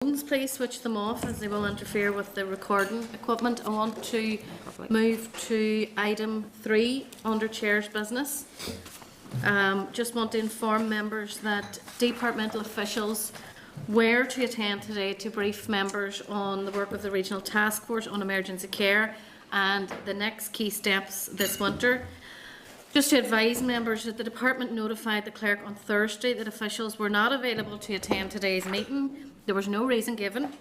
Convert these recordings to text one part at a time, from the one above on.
Please switch them off as they will interfere with the recording equipment. I want to move to item 3 under Chair's business. Just want to inform members that departmental officials were to attend today to brief members on the work of the Regional Task Force on Emergency Care and the next key steps this winter. Just to advise members that the Department notified the Clerk on Thursday that officials were not available to attend today's meeting. There was no reason given.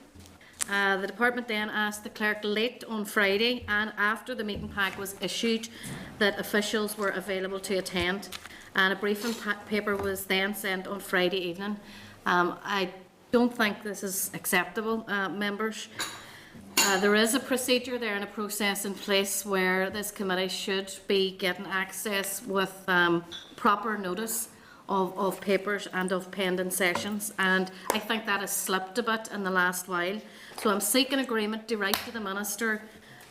The Department then asked the Clerk late on Friday and after the meeting pack was issued that officials were available to attend, and a briefing paper was then sent on Friday evening. I don't think this is acceptable, members. There is a procedure there and a process in place where this committee should be getting access with proper notice of papers and of pending sessions, and I think that has slipped a bit in the last while. So I'm seeking agreement to write to the Minister,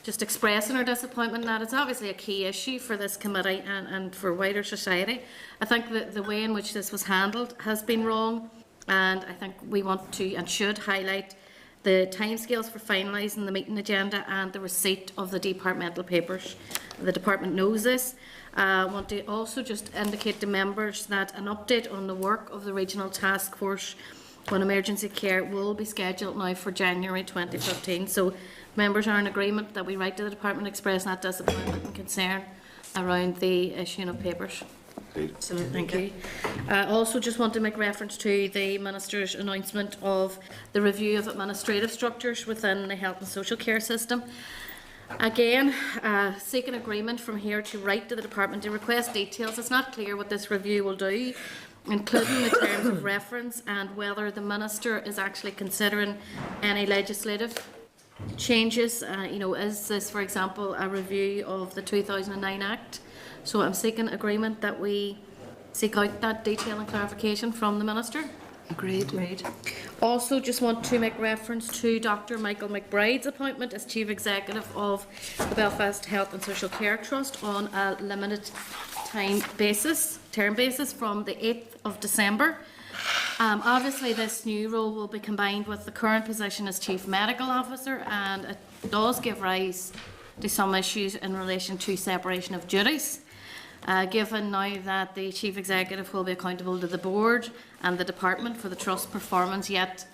just expressing our disappointment that it's obviously a key issue for this committee and for wider society. I think that the way in which this was handled has been wrong, and I think we want to and should highlight the timescales for finalising the meeting agenda and the receipt of the departmental papers. The Department knows this. I want to also just indicate to members that an update on the work of the Regional Task Force on Emergency Care will be scheduled now for January 2015. So members are in agreement that we write to the Department expressing that disappointment and concern around the issuing of papers. So thank you. I also just want to make reference to the Minister's announcement of the review of administrative structures within the health and social care system. Again, seeking agreement from here to write to the Department to request details. It's not clear what this review will do, including the terms of reference and whether the Minister is actually considering any legislative changes. Is this, for example, a review of the 2009 Act? So I'm seeking agreement that we seek out that detail and clarification from the Minister. Agreed. Also, just want to make reference to Dr. Michael McBride's appointment as Chief Executive of the Belfast Health and Social Care Trust on a limited term basis from the 8th of December. Obviously, this new role will be combined with the current position as Chief Medical Officer, and it does give rise to some issues in relation to separation of duties. Given now that the Chief Executive will be accountable to the Board and the Department for the Trust performance, yet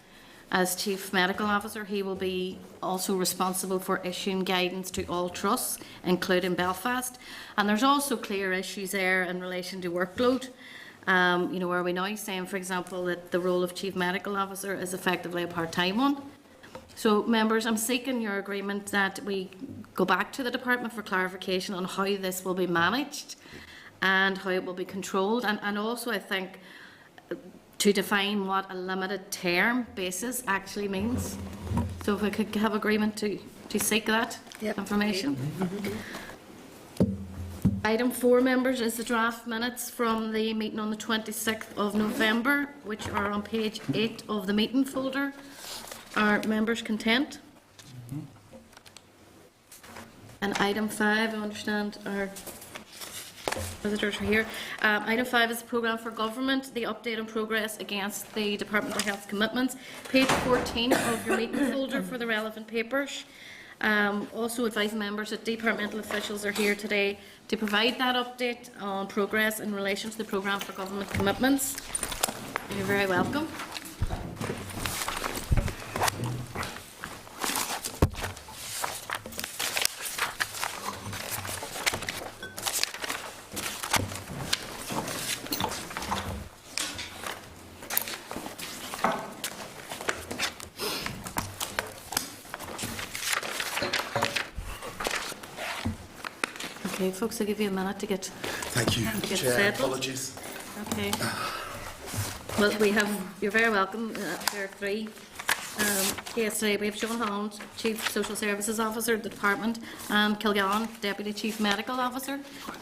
as Chief Medical Officer he will be also responsible for issuing guidance to all trusts, including Belfast. And there's also clear issues there in relation to workload. Are we now saying, for example, that the role of Chief Medical Officer is effectively a part-time one? So, members, I'm seeking your agreement that we go back to the Department for clarification on how this will be managed and how it will be controlled, and also I think to define what a limited term basis actually means. So if we could have agreement to seek that information. Item 4, members, is the draft minutes from the meeting on the 26th of November, which are on page 8 of the meeting folder. Are members content? And item 5, I understand our visitors are here. Item 5 is the programme for government, the update on progress against the Department of Health's commitments. Page 14 of your meeting folder for the relevant papers. Also advise members that departmental officials are here today to provide that update on progress in relation to the programme for government commitments. You're very welcome. Okay, folks, I'll give you a minute to get. Thank you, Chair. Settled. Apologies. Okay. Well, you're very welcome. There are 3 guests today. We have Sean Holland, Chief Social Services Officer at the Department, and Kilgallen, Deputy Chief Medical Officer,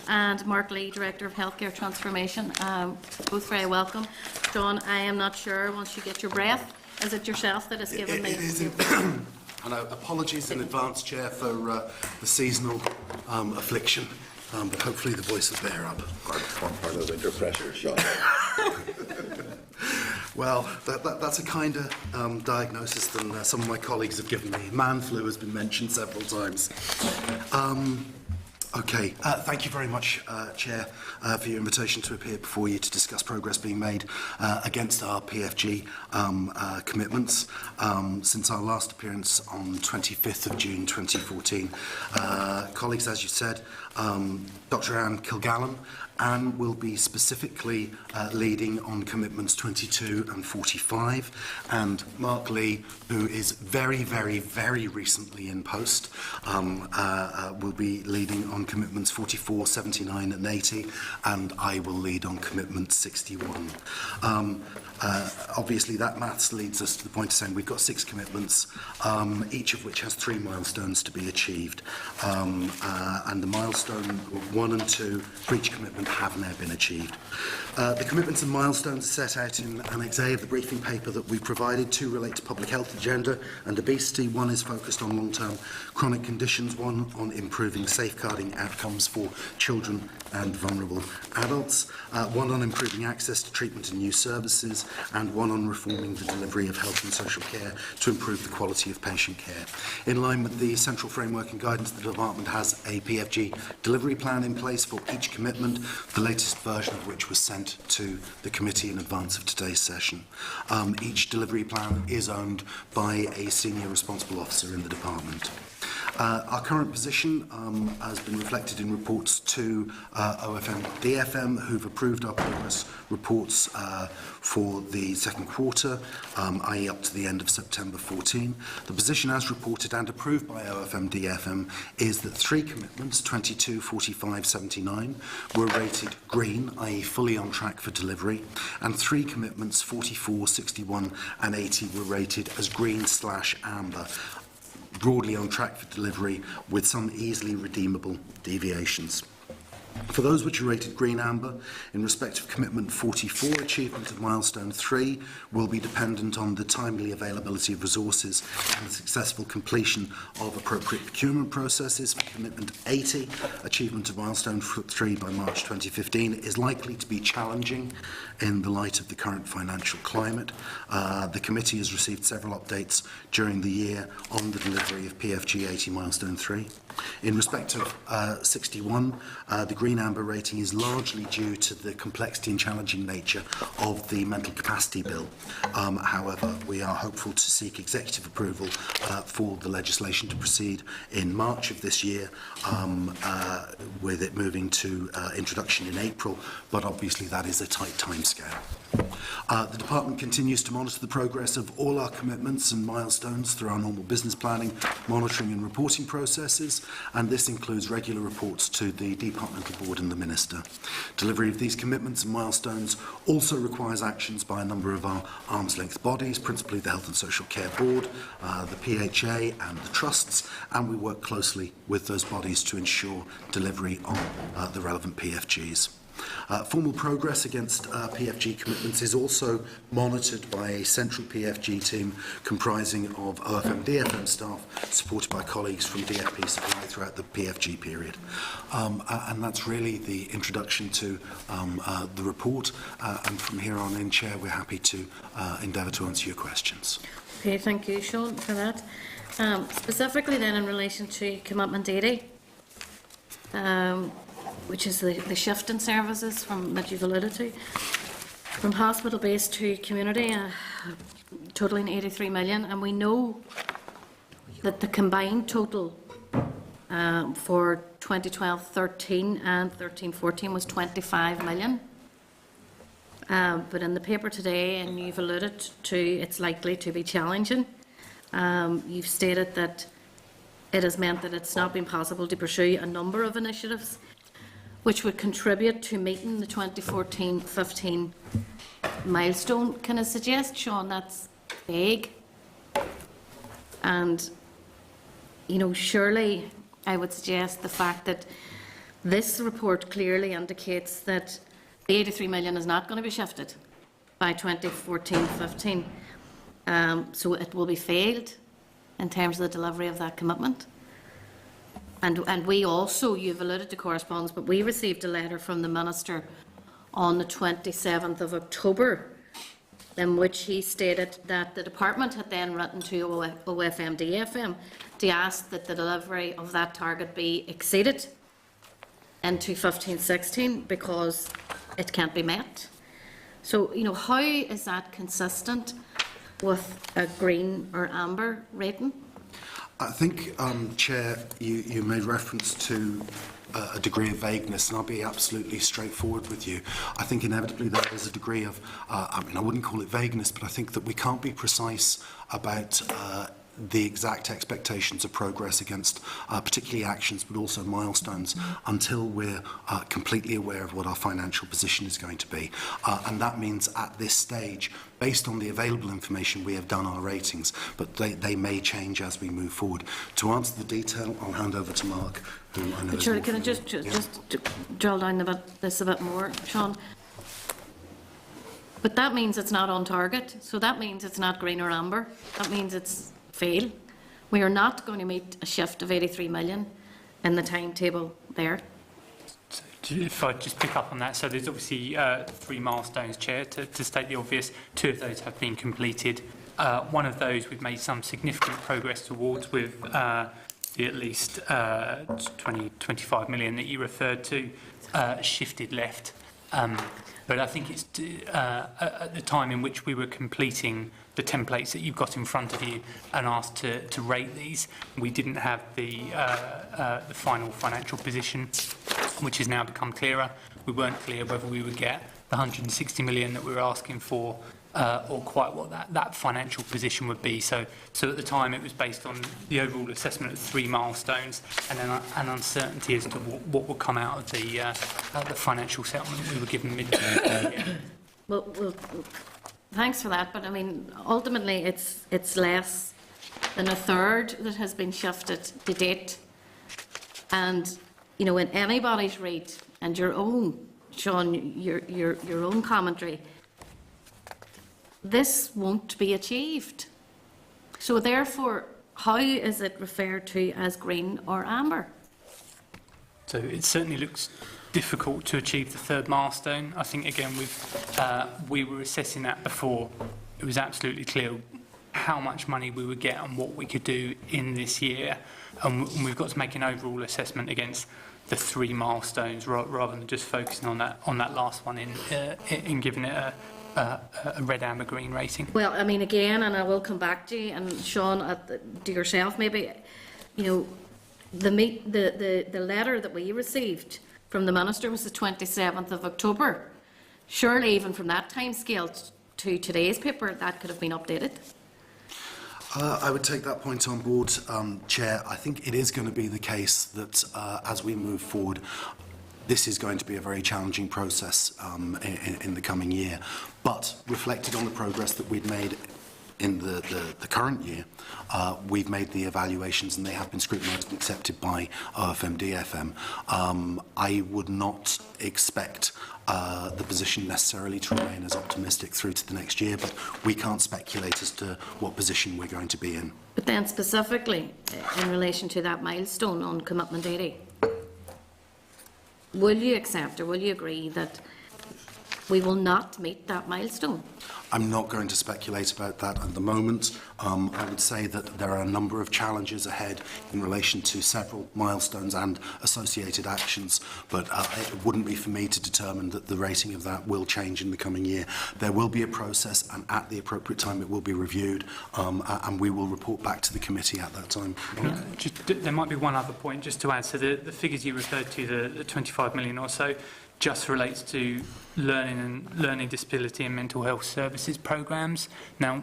and Mark Lee, Director of Healthcare Transformation. Both very welcome. Sean, I am not sure, once you get your breath, is it yourself that has given me? It is. And apologies in advance, Chair, for the seasonal affliction, but hopefully the voice will bear up. Part of the winter pressure, Sean. Well, that's a kinder diagnosis than some of my colleagues have given me. Man flu has been mentioned several times. Okay, thank you very much, Chair, for your invitation to appear before you to discuss progress being made against our PFG commitments since our last appearance on 25th of June 2014. Colleagues, as you said, Dr. Anne Kilgallen. Anne will be specifically leading on commitments 22 and 45, and Mark Lee, who is very, very, very recently in post, will be leading on commitments 44, 79 and 80, and I will lead on commitment 61. Obviously, that maths leads us to the point of saying we've got 6 commitments, each of which has 3 milestones to be achieved. And the milestone 1 and 2 for each commitment have now been achieved. The commitments and milestones are set out in Annex A of the briefing paper that we provided. 2 relate to public health agenda and obesity. 1 is focused on long-term chronic conditions. 1 on improving safeguarding outcomes for children and vulnerable adults. 1 on improving access to treatment and new services, and 1 on reforming the delivery of health and social care to improve the quality of patient care. In line with the central framework and guidance, the Department has a PFG delivery plan in place for each commitment, the latest version of which was sent to the committee in advance of today's session. Each delivery plan is owned by a senior responsible officer in the Department. Our current position has been reflected in reports to OFM DFM, who've approved our progress reports for the second quarter, i.e. up to the end of September 14. The position as reported and approved by OFM DFM is that 3 commitments, 22, 45, 79, were rated green, i.e. fully on track for delivery, and 3 commitments, 44, 61 and 80, were rated as green/amber, broadly on track for delivery with some easily redeemable deviations. For those which are rated green/amber, in respect of commitment 44, achievement of milestone 3 will be dependent on the timely availability of resources and the successful completion of appropriate procurement processes. For commitment 80, achievement of milestone 3 by March 2015 is likely to be challenging in the light of the current financial climate. The committee has received several updates during the year on the delivery of PFG 80 milestone 3. In respect of 61, the green/amber rating is largely due to the complexity and challenging nature of the mental capacity bill. However, we are hopeful to seek executive approval for the legislation to proceed in March of this year, with it moving to introduction in April, but obviously that is a tight timescale. The Department continues to monitor the progress of all our commitments and milestones through our normal business planning, monitoring and reporting processes, and this includes regular reports to the Departmental Board and the Minister. Delivery of these commitments and milestones also requires actions by a number of our arm's-length bodies, principally the Health and Social Care Board, the PHA and the trusts, and we work closely with those bodies to ensure delivery on the relevant PFGs. Formal progress against PFG commitments is also monitored by a central PFG team comprising of OFM DFM staff supported by colleagues from DFP Supply throughout the PFG period. And that's really the introduction to the report, and from here on in, Chair, we're happy to endeavour to answer your questions. Okay, thank you, Sean, for that. Specifically then in relation to commitment 80, which is the shift in services that you've alluded to, from hospital-based to community, totalling 83 million, and we know that the combined total for 2012-13 and 13-14 was 25 million. But in the paper today, and you've alluded to, it's likely to be challenging. You've stated that it has meant that it's not been possible to pursue a number of initiatives which would contribute to meeting the 2014-15 milestone. Can I suggest, Sean, that's vague? And, you know, surely I would suggest the fact that this report clearly indicates that the 83 million is not going to be shifted by 2014-15. So it will be failed in terms of the delivery of that commitment. And we also, you've alluded to correspondence, but we received a letter from the Minister on the 27th of October in which he stated that the department had then written to OFMDFM to ask that the delivery of that target be exceeded into 15-16 because it can't be met. So, you know, how is that consistent with a green or amber rating? I think, Chair, you made reference to a degree of vagueness, and I'll be absolutely straightforward with you. I think inevitably there is a degree of, I wouldn't call it vagueness, but I think that we can't be precise about the exact expectations of progress against particularly actions but also milestones until we're completely aware of what our financial position is going to be. And that means at this stage, based on the available information, we have done our ratings, but they may change as we move forward. To answer the detail, I'll hand over to Mark, who I know is Sure, more can I familiar. just drill down this a bit more, Sean? But that means it's not on target, so that means it's not green or amber. That means it's fail. We are not going to meet a shift of 83 million in the timetable there. So if I just pick up on that, so there's obviously 3 milestones, Chair, to state the obvious. 2 of those have been completed. One of those we've made some significant progress towards with the at least 25 million that you referred to shifted left. But I think it's at the time in which we were completing the templates that you've got in front of you and asked to rate these, we didn't have the final financial position, which has now become clearer. We weren't clear whether we would get the 160 million that we were asking for or quite what that financial position would be. So at the time it was based on the overall assessment of 3 milestones and then an uncertainty as to what would come out of the financial settlement we were given mid-year. Well, thanks for that, but I mean, ultimately it's less than a third that has been shifted to date. And, you know, in anybody's read, and your own, Sean, your own commentary, this won't be achieved. So therefore, how is it referred to as green or amber? So it certainly looks difficult to achieve the 3rd milestone. I think, again, we were assessing that before. It was absolutely clear how much money we would get and what we could do in this year. And we've got to make an overall assessment against the 3 milestones rather than just focusing on that last one in giving it a red, amber, green rating. Well, I mean, again, and I will come back to you, and Sean, to yourself maybe, you know, the letter that we received from the Minister was the 27th of October. Surely even from that time scale to today's paper, that could have been updated. I would take that point on board, Chair. I think it is going to be the case that as we move forward, this is going to be a very challenging process in the coming year. But reflected on the progress that we've made in the current year, we've made the evaluations and they have been scrutinised and accepted by OFMDFM. I would not expect the position necessarily to remain as optimistic through to the next year, but we can't speculate as to what position we're going to be in. But then specifically in relation to that milestone on Commitment 80, will you accept or will you agree that we will not meet that milestone? I'm not going to speculate about that at the moment. I would say that there are a number of challenges ahead in relation to several milestones and associated actions, but it wouldn't be for me to determine that the rating of that will change in the coming year. There will be a process, and at the appropriate time it will be reviewed, and we will report back to the committee at that time. There might be one other point just to add. So the figures you referred to, the 25 million or so, just relates to learning disability and mental health services programs. Now,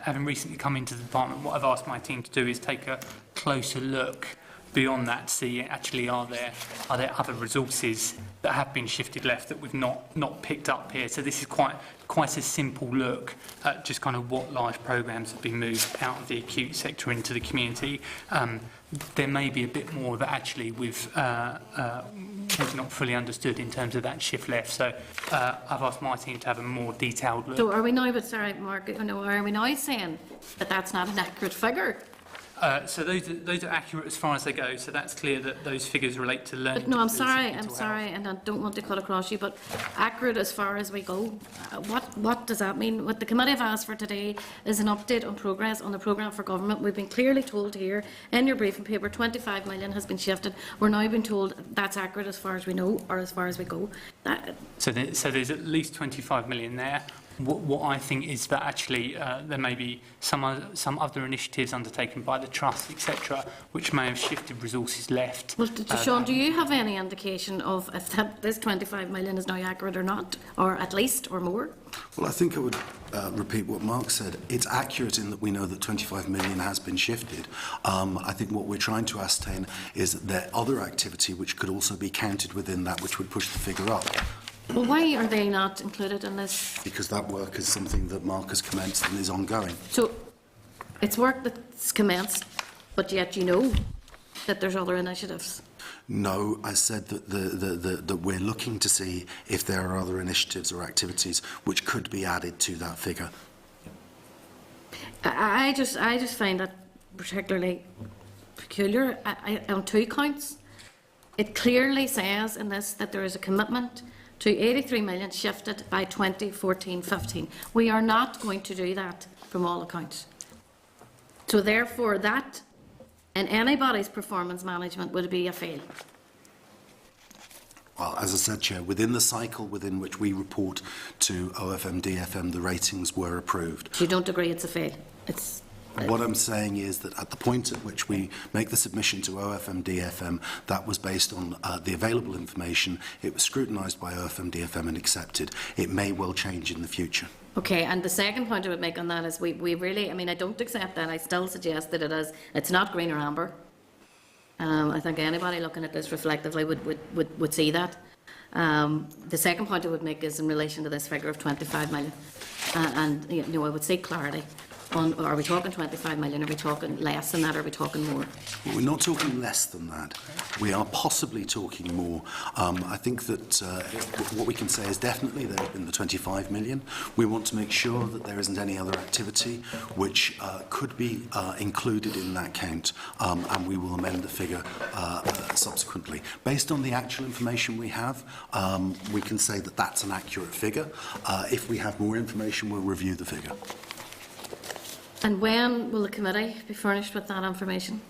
having recently come into the department, what I've asked my team to do is take a closer look beyond that, see actually are there other resources that have been shifted left that we've not picked up here. So this is quite a simple look at just kind of what large programs have been moved out of the acute sector into the community. There may be a bit more that actually we've not fully understood in terms of that shift left. So I've asked my team to have a more detailed look. So are we now, but sorry, Mark, are we now saying that that's not an accurate figure? So those are accurate as far as they go. So that's clear that those figures relate to learning. But no, I'm disabilities and sorry, mental health. and I don't want to cut across you, but accurate as far as we go. What does that mean? What the committee have asked for today is an update on progress on the programme for government. We've been clearly told here in your briefing paper 25 million has been shifted. We're now being told that's accurate as far as we know, or as far as we go. So there's at least 25 million there. What I think is that actually there may be some other initiatives undertaken by the trust, etc., which may have shifted resources left. Well, Sean, do you have any indication of if this 25 million is now accurate or not, or at least, or more? Well, I think I would repeat what Mark said. It's accurate in that we know that 25 million has been shifted. I think what we're trying to ascertain is that there are other activity which could also be counted within that, which would push the figure up. Well, why are they not included in this? Because that work is something that Mark has commenced and is ongoing. So, it's work that's commenced, but yet you know that there's other initiatives. No, I said that that we're looking to see if there are other initiatives or activities which could be added to that figure. I just find that particularly peculiar. On two counts, it clearly says in this that there is a commitment to 83 million shifted by 2014-15. We are not going to do that from all accounts. So therefore that, in anybody's performance management, would be a fail. Well, as I said, Chair, within the cycle within which we report to OFM DFM, the ratings were approved. You don't agree it's a fail? It's What I'm saying is that at the point at which we make the submission to OFM DFM, that was based on the available information. It was scrutinised by OFM DFM and accepted. It may well change in the future. okay, and the second point I would make on that is we really, I mean, I don't accept that. I still suggest that it's not green or amber. I think anybody looking at this reflectively would see that. The second point I would make is in relation to this figure of 25 million. And you know, I would say clarity. Are we talking 25 million? Are we talking less than that? Are we talking more? Well, we're not talking less than that. We are possibly talking more. I think that what we can say is definitely there has been the 25 million. We want to make sure that there isn't any other activity which could be included in that count, and we will amend the figure subsequently. Based on the actual information we have, we can say that that's an accurate figure. If we have more information, we'll review the figure. And when will the committee be furnished with that information?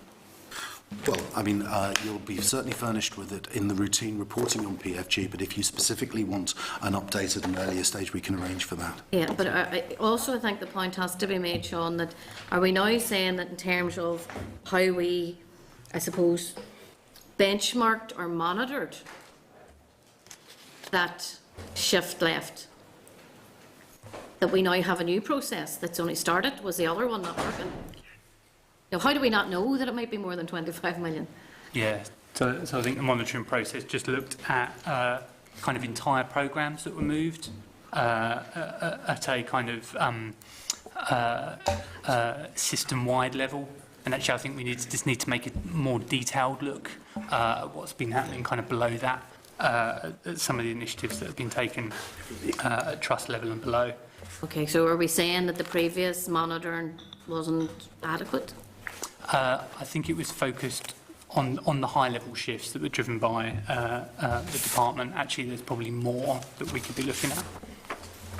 Well, I mean, you'll be certainly furnished with it in the routine reporting on PFG, but if you specifically want an update at an earlier stage, we can arrange for that. Yeah, but I also think the point has to be made, Sean, that are we now saying that in terms of how we, I suppose, benchmarked or monitored that shift left, that we now have a new process that's only started? Was the other one not working? Now, how do we not know that it might be more than 25 million? Yeah, so I think the monitoring process just looked at kind of entire programmes that were moved at a kind of system-wide level. And actually, I think we just need to make a more detailed look at what's been happening kind of below that, at some of the initiatives that have been taken at trust level and below. Okay, so are we saying that the previous monitoring wasn't adequate? I think it was focused on the high-level shifts that were driven by the department. Actually, there's probably more that we could be looking at.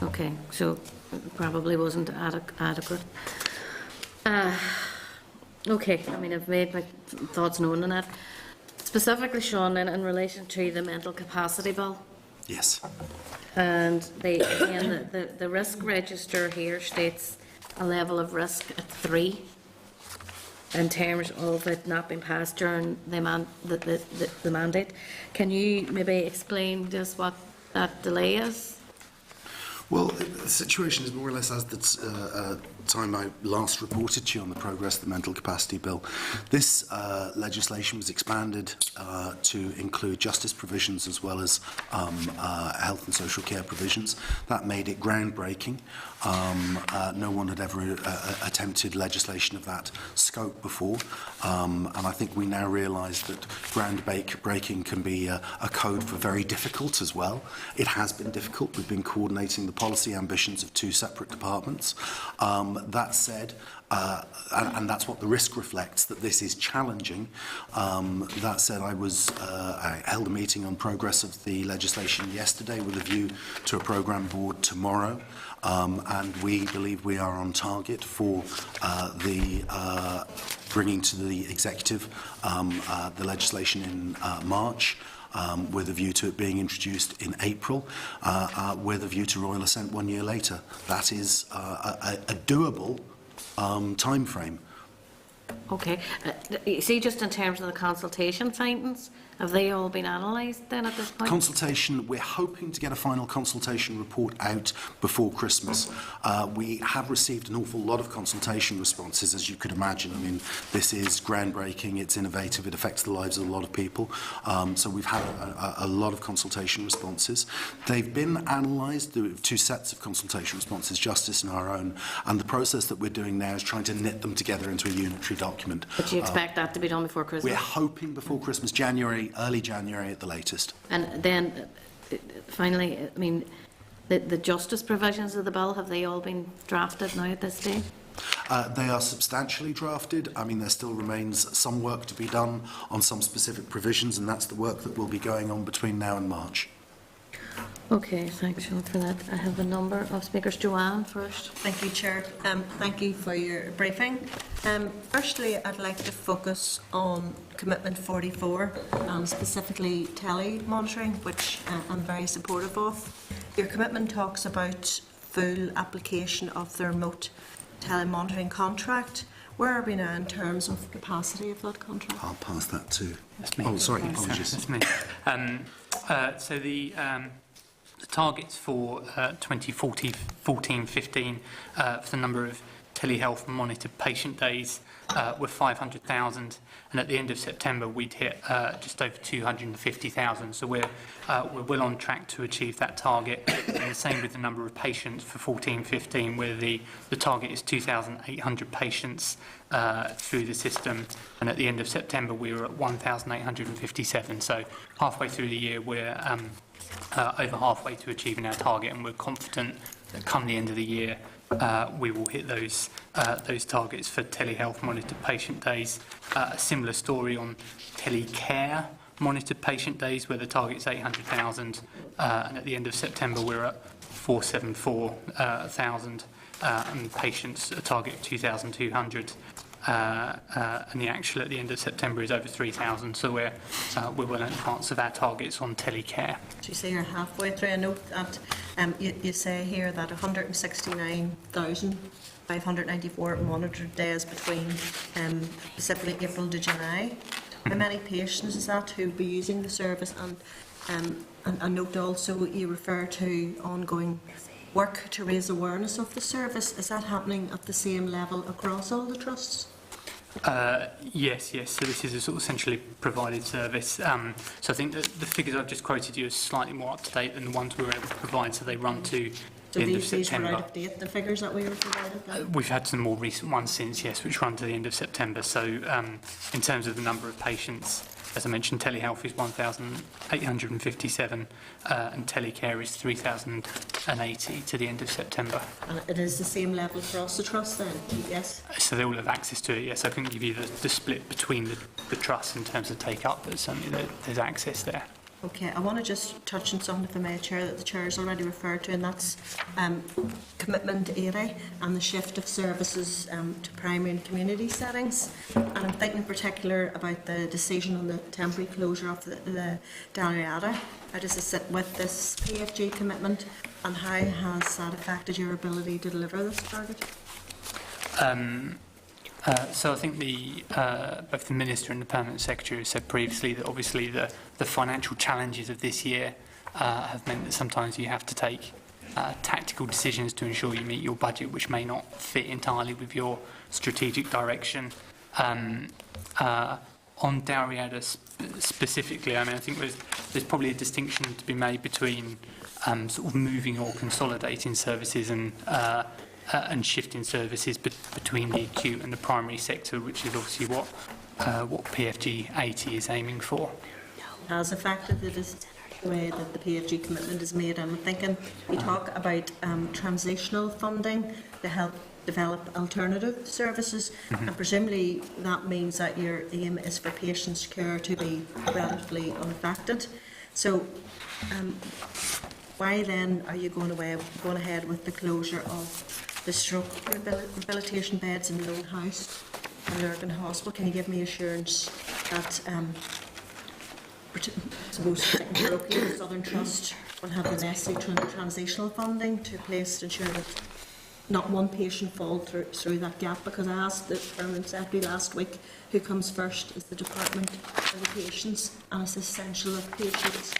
Okay, so it probably wasn't adequate. Okay, I mean, I've made my thoughts known on that. Specifically, Sean, in relation to the mental capacity bill. Yes. And again, the risk register here states a level of risk at 3 in terms of it not being passed during the mandate. Can you maybe explain just what that delay is? Well, the situation is more or less as the time I last reported to you on the progress of the Mental Capacity Bill. This legislation was expanded to include justice provisions as well as health and social care provisions. That made it groundbreaking. No one had ever attempted legislation of that scope before, and I think we now realise that groundbreaking can be a code for very difficult as well. It has been difficult. We've been coordinating the policy ambitions of 2 separate departments. That said, and that's what the risk reflects, that this is challenging. That said, I held a meeting on progress of the legislation yesterday with a view to a programme board tomorrow, and we believe we are on target for bringing to the executive the legislation in March. With a view to it being introduced in April, with a view to royal assent 1 year later. That is a doable time frame. Okay. You see, just in terms of the consultation findings, have they all been analysed then at this point? Consultation, we're hoping to get a final consultation report out before Christmas. We have received an awful lot of consultation responses, as you could imagine. I mean, this is groundbreaking, it's innovative, it affects the lives of a lot of people. So we've had a lot of consultation responses. They've been analysed, there are 2 sets of consultation responses, Justice and our own, and the process that we're doing now is trying to knit them together into a unitary document. But do you expect that to be done before Christmas? We're hoping before Christmas, early January at the latest. And then, finally, I mean, the justice provisions of the bill, have they all been drafted now at this stage? They are substantially drafted. I mean, there still remains some work to be done on some specific provisions, and that's the work that will be going on between now and March. Okay, thanks, Sean, for that. I have a number of speakers. Joanne first. Thank you, Chair. Thank you for your briefing. Firstly, I'd like to focus on Commitment 44 and specifically tele-monitoring, which I'm very supportive of. Your commitment talks about full application of the remote tele-monitoring contract. Where are we now in terms of capacity of that contract? I'll pass that to... That's me. Oh, sorry, apologies. That's me. So the targets for 2014-15 for the number of telehealth monitored patient days were 500,000, and at the end of September we'd hit just over 250,000. So we're well on track to achieve that target. And the same with the number of patients for 14-15, where the target is 2,800 patients through the system, and at the end of September we were at 1,857. So halfway through the year we're over halfway to achieving our target, and we're confident that come the end of the year we will hit those targets for telehealth monitored patient days. A similar story on telecare monitored patient days, where the target is 800,000, and at the end of September we're at 474,000, and patients a target of 2,200. And the actual at the end of September is over 3,000, so we're well in advance of our targets on telecare. So you say you're halfway through. I note that you say here that 169,594 monitored days between specifically April to July. How many patients is that who will be using the service? And I note also you refer to ongoing work to raise awareness of the service. Is that happening at the same level across all the trusts? Yes. So this is a sort of centrally provided service. So I think that the figures I've just quoted you are slightly more up to date than the ones we were able to provide. So they run to the end of September. These were out of date, the figures that we were provided then? We've had some more recent ones since, yes, which run to the end of September. So in terms of the number of patients, as I mentioned, telehealth is 1,857 and telecare is 3,080 to the end of September. And it is the same level across the trust then, yes? So they all have access to it, yes. I couldn't give you the split between the trusts in terms of take-up, but certainly there's access there. Okay, I want to just touch on something, if I may, Chair, that the Chair has already referred to, and that's Commitment 80 and the shift of services to primary and community settings. And I'm thinking in particular about the decision on the temporary closure of the Dalriada. How does it sit with this PFG commitment, and how has that affected your ability to deliver this target? So I think both the Minister and the Permanent Secretary have said previously that obviously the financial challenges of this year have meant that sometimes you have to take tactical decisions to ensure you meet your budget, which may not fit entirely with your strategic direction. On Dalriada specifically, I mean, I think there's probably a distinction to be made between sort of moving or consolidating services and shifting services between the acute and the primary sector, which is obviously what PFG 80 is aiming for. Has affected the way that the PFG commitment is made. I'm thinking we talk about transitional funding to help develop alternative services, and presumably that means that your aim is for patients' care to be relatively unaffected. So, why then are you going ahead with the closure of the stroke rehabilitation beds in Lone House and Lurgan Hospital? Can you give me assurance that, suppose parochial Southern Trust will have the necessary transitional funding to place to ensure that not one patient falls through that gap? Because I asked the Permanent Secretary last week, who comes first? Is the department or the patients? And it's essential that patients,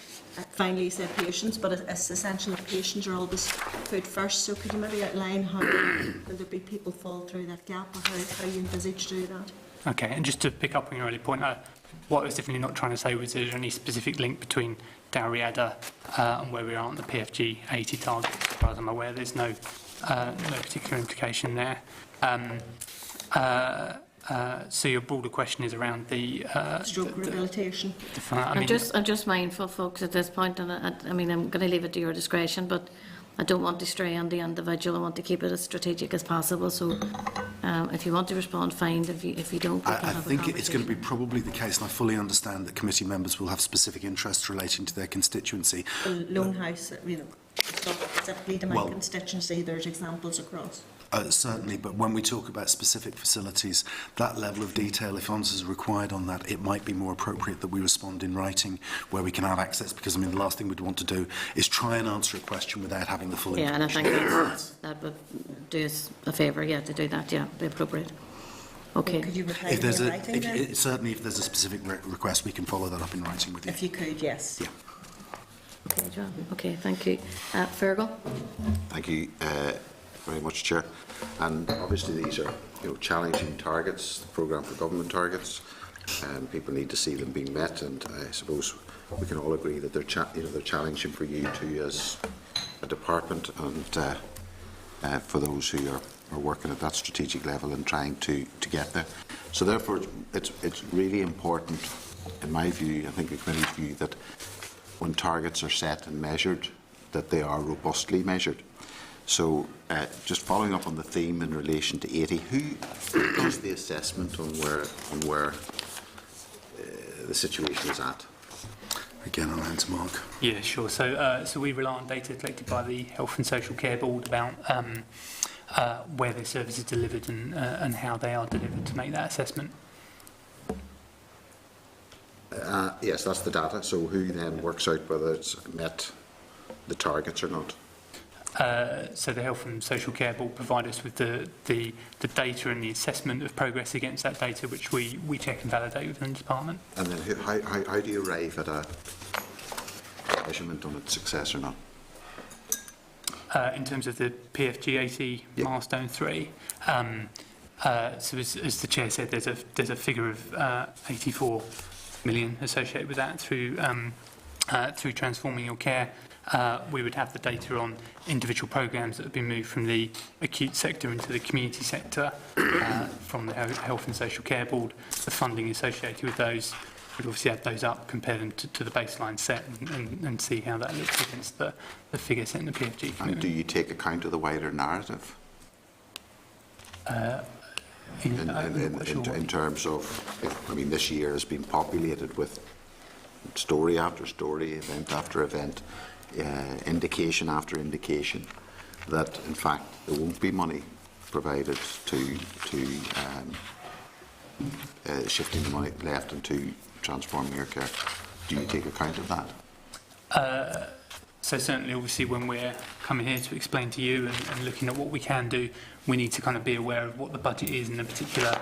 finally he said patients, but it's essential that patients are always put first. So could you maybe outline how will there be people fall through that gap, or how you envisage to do that? Okay, and just to pick up on your earlier point, what I was definitely not trying to say was there's any specific link between Dalriada and where we are on the PFG 80 target. As far as I'm aware, there's no particular implication there. So your broader question is around the Stroke rehabilitation. I'm just mindful, folks, at this point, and I mean, I'm going to leave it to your discretion, but I don't want to stray on the individual. I want to keep it as strategic as possible. So, if you want to respond, fine. If you don't, we can I have a think it's going to be conversation. probably the case, and I fully understand that committee members will have specific interests relating to their constituency. The Lone House, you know, it's not specifically to my Well- constituency. There's examples across. Certainly, but when we talk about specific facilities, that level of detail, if answers are required on that, it might be more appropriate that we respond in writing where we can have access, because, I mean, the last thing we'd want to do is try and answer a question without having the full Yeah, and I information. think that would do us a favour, yeah, to do that, yeah, be appropriate. Okay. Could you reply If to me there's in a, writing then? certainly if there's a specific request, we can follow that up in writing with you. If you could, yes. Yeah. Okay, John. Okay, thank you. Fergal? Thank you very much, Chair. And obviously these are, challenging targets, the programme for government targets, and people need to see them being met. And I suppose we can all agree that they're challenging for you too as a department, and for those who are working at that strategic level and trying to get there. So therefore, it's really important, in my view, I think the committee's view, that when targets are set and measured, that they are robustly measured. So, just following up on the theme in relation to 80, who does the assessment on where the situation is at? Again, I'll hand to Mark. Yeah, sure. So we rely on data collected by the Health and Social Care Board about where the service is delivered and how they are delivered to make that assessment. Yes, that's the data. So who then works out whether it's met the targets or not? So the Health and Social Care Board provide us with the data and the assessment of progress against that data, which we check and validate within the department. And then how do you arrive at a measurement on its success or not? In terms of the PFG 80 Yep. milestone 3, so as the chair said, there's a figure of 84 million associated with that through Transforming Your Care. We would have the data on individual programmes that have been moved from the acute sector into the community sector from the Health and Social Care Board. The funding associated with those, we'd obviously add those up, compare them to the baseline set and see how that looks against the figure set in the PFG And commitment. do you take account of the wider narrative in terms of, I mean, this year has been populated with story after story, event after event, indication after indication that in fact there won't be money provided to shifting the money left into Transforming Your Care. Do you take account of that? So certainly, obviously, when we're coming here to explain to you and looking at what we can do, we need to kind of be aware of what the budget is and the particular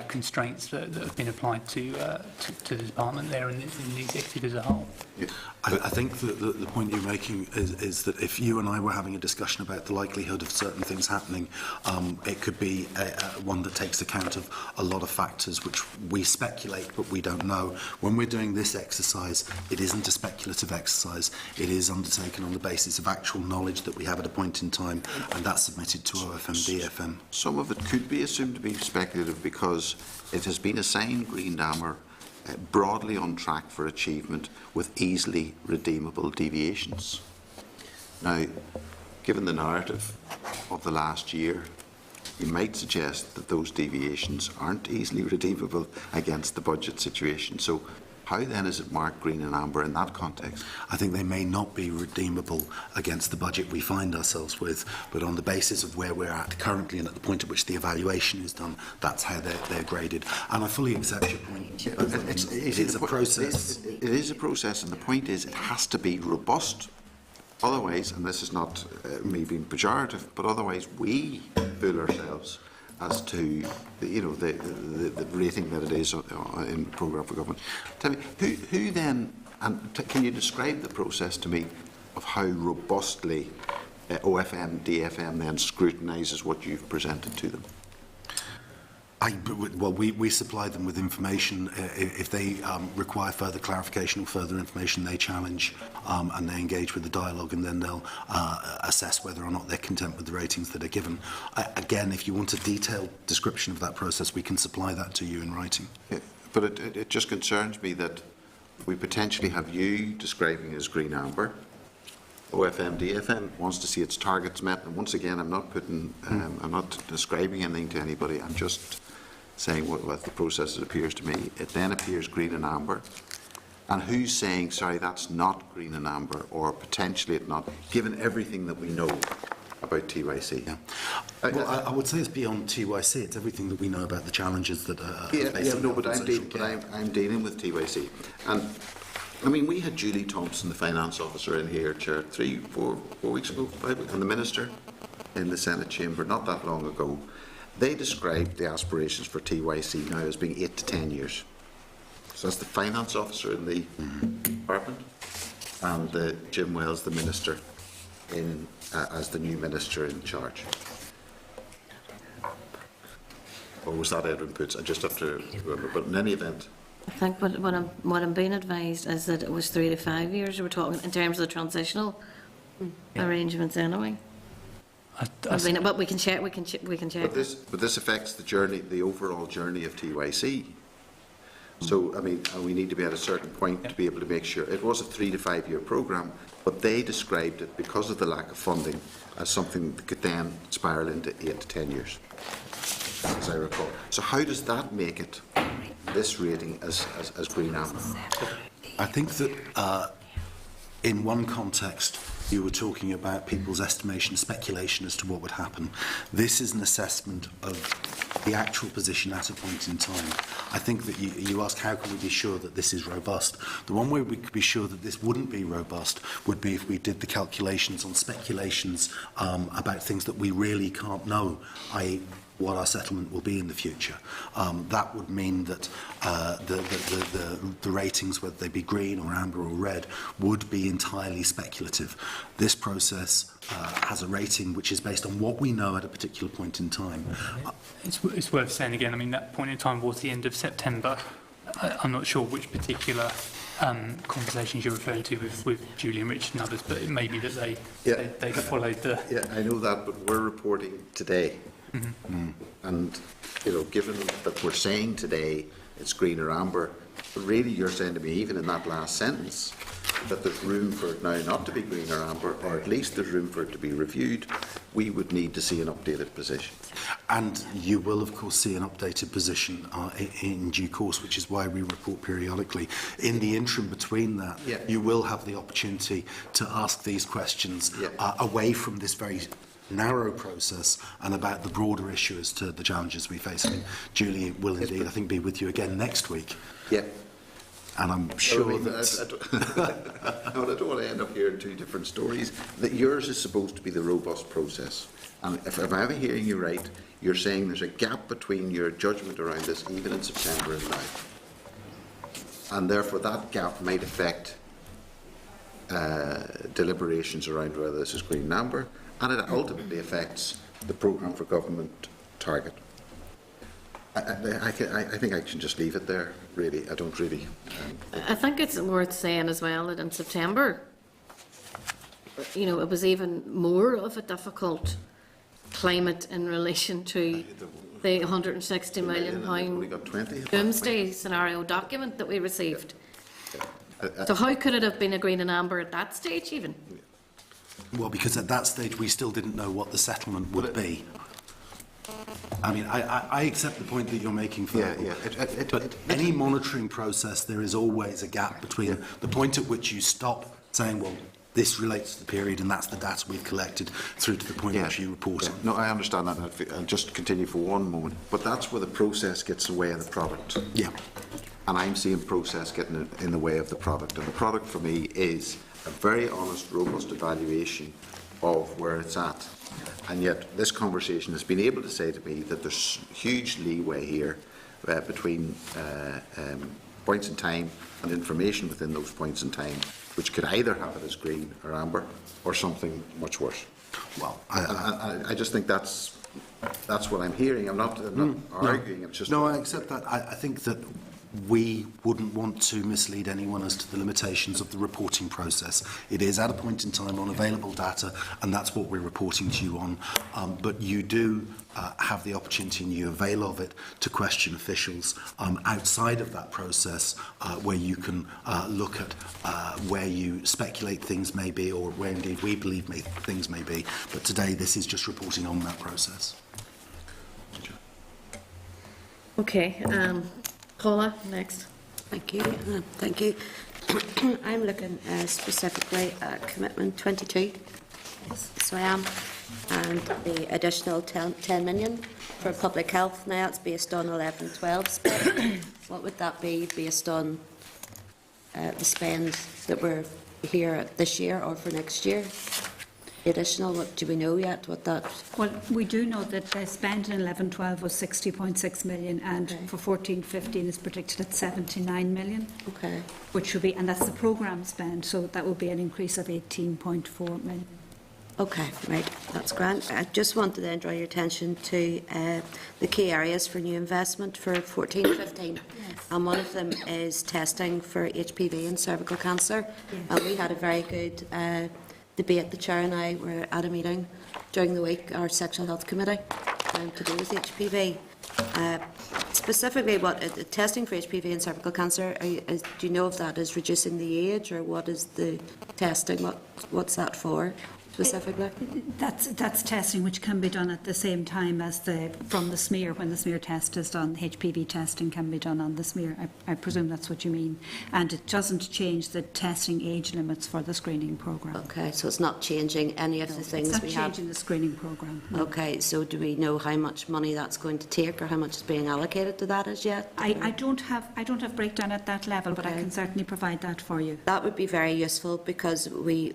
constraints that have been applied to the department there and the executive as a whole. Yeah. I think that the point you're making is that if you and I were having a discussion about the likelihood of certain things happening, it could be one that takes account of a lot of factors which we speculate but we don't know. When we're doing this exercise, it isn't a speculative exercise. It is undertaken on the basis of actual knowledge that we have at a point in time, and that's submitted to OFM DFM. Some of it could be assumed to be speculative because it has been assigned Green Dammer broadly on track for achievement with easily redeemable deviations. Now, given the narrative of the last year, you might suggest that those deviations aren't easily redeemable against the budget situation. So how then is it marked green and amber in that context? I think they may not be redeemable against the budget we find ourselves with, but on the basis of where we're at currently and at the point at which the evaluation is done, that's how they're graded. And I fully accept your point. It's a process. It is a process, and the point is it has to be robust. Otherwise, and this is not me being pejorative, but otherwise we fool ourselves as to the rating that it is in the programme for government. Tell me, who then, and can you describe the process to me of how robustly OFM, DFM then scrutinises what you've presented to them? We supply them with information. If they require further clarification or further information, they challenge and they engage with the dialogue, and then they'll assess whether or not they're content with the ratings that are given. Again, if you want a detailed description of that process, we can supply that to you in writing. Yeah, but it just concerns me that we potentially have you describing as green amber. OFM, DFM wants to see its targets met, and once again, I'm not describing anything to anybody. I'm just saying what the process appears to me. It then appears green and amber, and who's saying, sorry, that's not green and amber, or potentially it's not, given everything that we know about TYC? Yeah. Well, I would say it's beyond TYC. It's everything that we know about the challenges that are facing but I'm dealing with TYC, and. I mean, we had Julie Thompson, the finance officer, in here, Chair, 4 weeks ago, 5 weeks, and the Minister in the Senate chamber not that long ago. They described the aspirations for TYC now as being 8 to 10 years. So that's the finance officer in the department, and Jim Wells, the Minister, as the new Minister in charge. Or was that Edwin Poots? I just have to remember. But in any event, I think what I'm being advised is that it was 3 to 5 years. We're talking in terms of the transitional arrangements anyway. But we can check. We can check. But this affects the journey, the overall journey of TYC. So I mean, we need to be at a certain point to be able to make sure it was a 3 to 5 year programme, but they described it, because of the lack of funding, as something that could then spiral into 8 to 10 years, as I recall. So how does that make it this rating as green amber? I think that in one context you were talking about people's estimation, speculation as to what would happen. This is an assessment of the actual position at a point in time. I think that you ask how can we be sure that this is robust. The one way we could be sure that this wouldn't be robust would be if we did the calculations on speculations about things that we really can't know, i.e. what our settlement will be in the future. That would mean that the ratings, whether they be green or amber or red, would be entirely speculative. This process has a rating which is based on what we know at a particular point in time. It's worth saying again, I mean, that point in time was the end of September. I'm not sure which particular conversations you're referring to with Julie and Richard and others, but it may be that they followed the... Yeah, I know that, but we're reporting today. Mm-hmm. And, given that we're saying today it's green or amber, but really you're saying to me, even in that last sentence, that there's room for it now not to be green or amber, or at least there's room for it to be reviewed. We would need to see an updated position. And you will, of course, see an updated position in due course, which is why we report periodically. In the interim between that, you will have the opportunity to ask these questions away from this very narrow process and about the broader issue as to the challenges we face. I mean, Julie will indeed, I think, be with you again next week. Yeah. And I'm sure that... I don't want to end up hearing two different stories. That yours is supposed to be the robust process. And if I'm hearing you right, you're saying there's a gap between your judgment around this, even in September and now. And therefore that gap might affect deliberations around whether this is green and amber, and it ultimately affects the programme for government target. I think I can just leave it there, really. I don't really... I think it's worth saying as well that in September, it was even more of a difficult climate in relation to the £160 million doomsday scenario document that we received. So how could it have been a green and amber at that stage even? Well, because at that stage we still didn't know what the settlement would be. I mean, I accept the point that you're making, Yeah, Fergal, yeah. but any monitoring process, there is always a gap between the point at which you stop saying, well, this relates to the period and that's the data we've collected, through to the point at which you report it. No, I understand that. I'll just continue for one moment. But that's where the process gets in the way of the product. Yeah. And I'm seeing process getting in the way of the product. And the product for me is a very honest, robust evaluation of where it's at. And yet this conversation has been able to say to me that there's huge leeway here between points in time and information within those points in time, which could either have it as green or amber or something much worse. Well, I just think that's what I'm hearing. I'm not arguing. It's just no, I accept that. I think that we wouldn't want to mislead anyone as to the limitations of the reporting process. It is at a point in time on available data, and that's what we're reporting to you on. But you do have the opportunity, and you avail of it, to question officials outside of that process, where you can look at where you speculate things may be, or where indeed we believe things may be. But today, this is just reporting on that process. Okay, Paula, next. Thank you. Thank you. I'm looking specifically at commitment 22. So I am, and the additional 10 million for public health. Now that's based on 11-12 spend. What would that be based on the spend that we're here this year or for next year? The additional, what do we know yet? What that? Well, we do know that the spend in 11-12 was 60.6 million, and Okay. for 14-15 is predicted at 79 million. Okay. Which will be, and that's the programme spend, so that will be an increase of 18.4 million. Okay, right, that's grand. I just wanted to then draw your attention to the key areas for new investment for 14-15. And one of them is testing for HPV and cervical cancer. And we had a very good debate. The Chair and I were at a meeting during the week, our Sexual Health Committee, to do with HPV. Specifically, what testing for HPV and cervical cancer, do you know if that is reducing the age, or what is the testing? What's that for? Specifically? That's testing which can be done at the same time as from the smear. When the smear test is done, HPV testing can be done on the smear. I presume that's what you mean. And it doesn't change the testing age limits for the screening programme. Okay, so it's not changing any of the things It's we not have. changing the screening programme. No. Okay, so do we know how much money that's going to take, or how much is being allocated to that as yet? I don't have breakdown at that level, but I Okay. can certainly provide that for you. That would be very useful, because we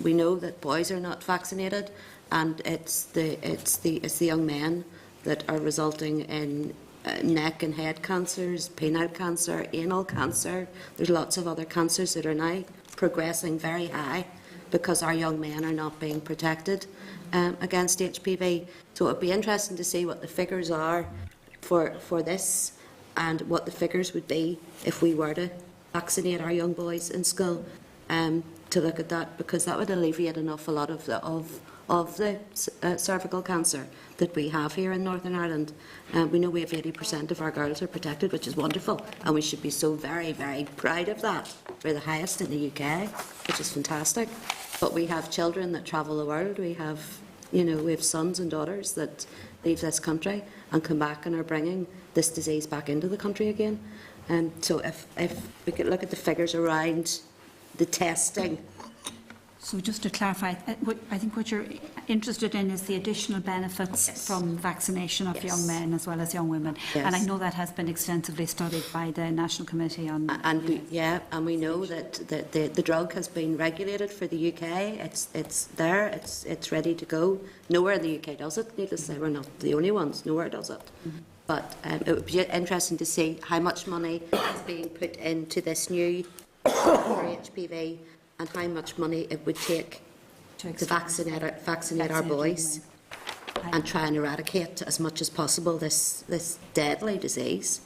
know that boys are not vaccinated, and it's the young men that are resulting in neck and head cancers, penile cancer, anal cancer. There's lots of other cancers that are now progressing very high because our young men are not being protected against HPV. So it would be interesting to see what the figures are for this, and what the figures would be if we were to vaccinate our young boys in school. To look at that, because that would alleviate an awful lot of the cervical cancer that we have here in Northern Ireland. We know we have 80% of our girls are protected, which is wonderful, and we should be so very, very proud of that. We're the highest in the UK, which is fantastic. But we have children that travel the world. We have sons and daughters that leave this country and come back and are bringing this disease back into the country again. So if we could look at the figures around the testing. So just to clarify, I think what you're interested in is the additional benefits from vaccination of young men as well as young women. Yes. And I know that has been extensively studied by the National Committee on... And we know that the drug has been regulated for the UK. It's there. It's ready to go. Nowhere in the UK does it. Needless to say, we're not the only ones. Nowhere does it. But it would be interesting to see how much money is being put into this new for HPV, and how much money it would take to vaccinate our boys and try and eradicate as much as possible this deadly disease.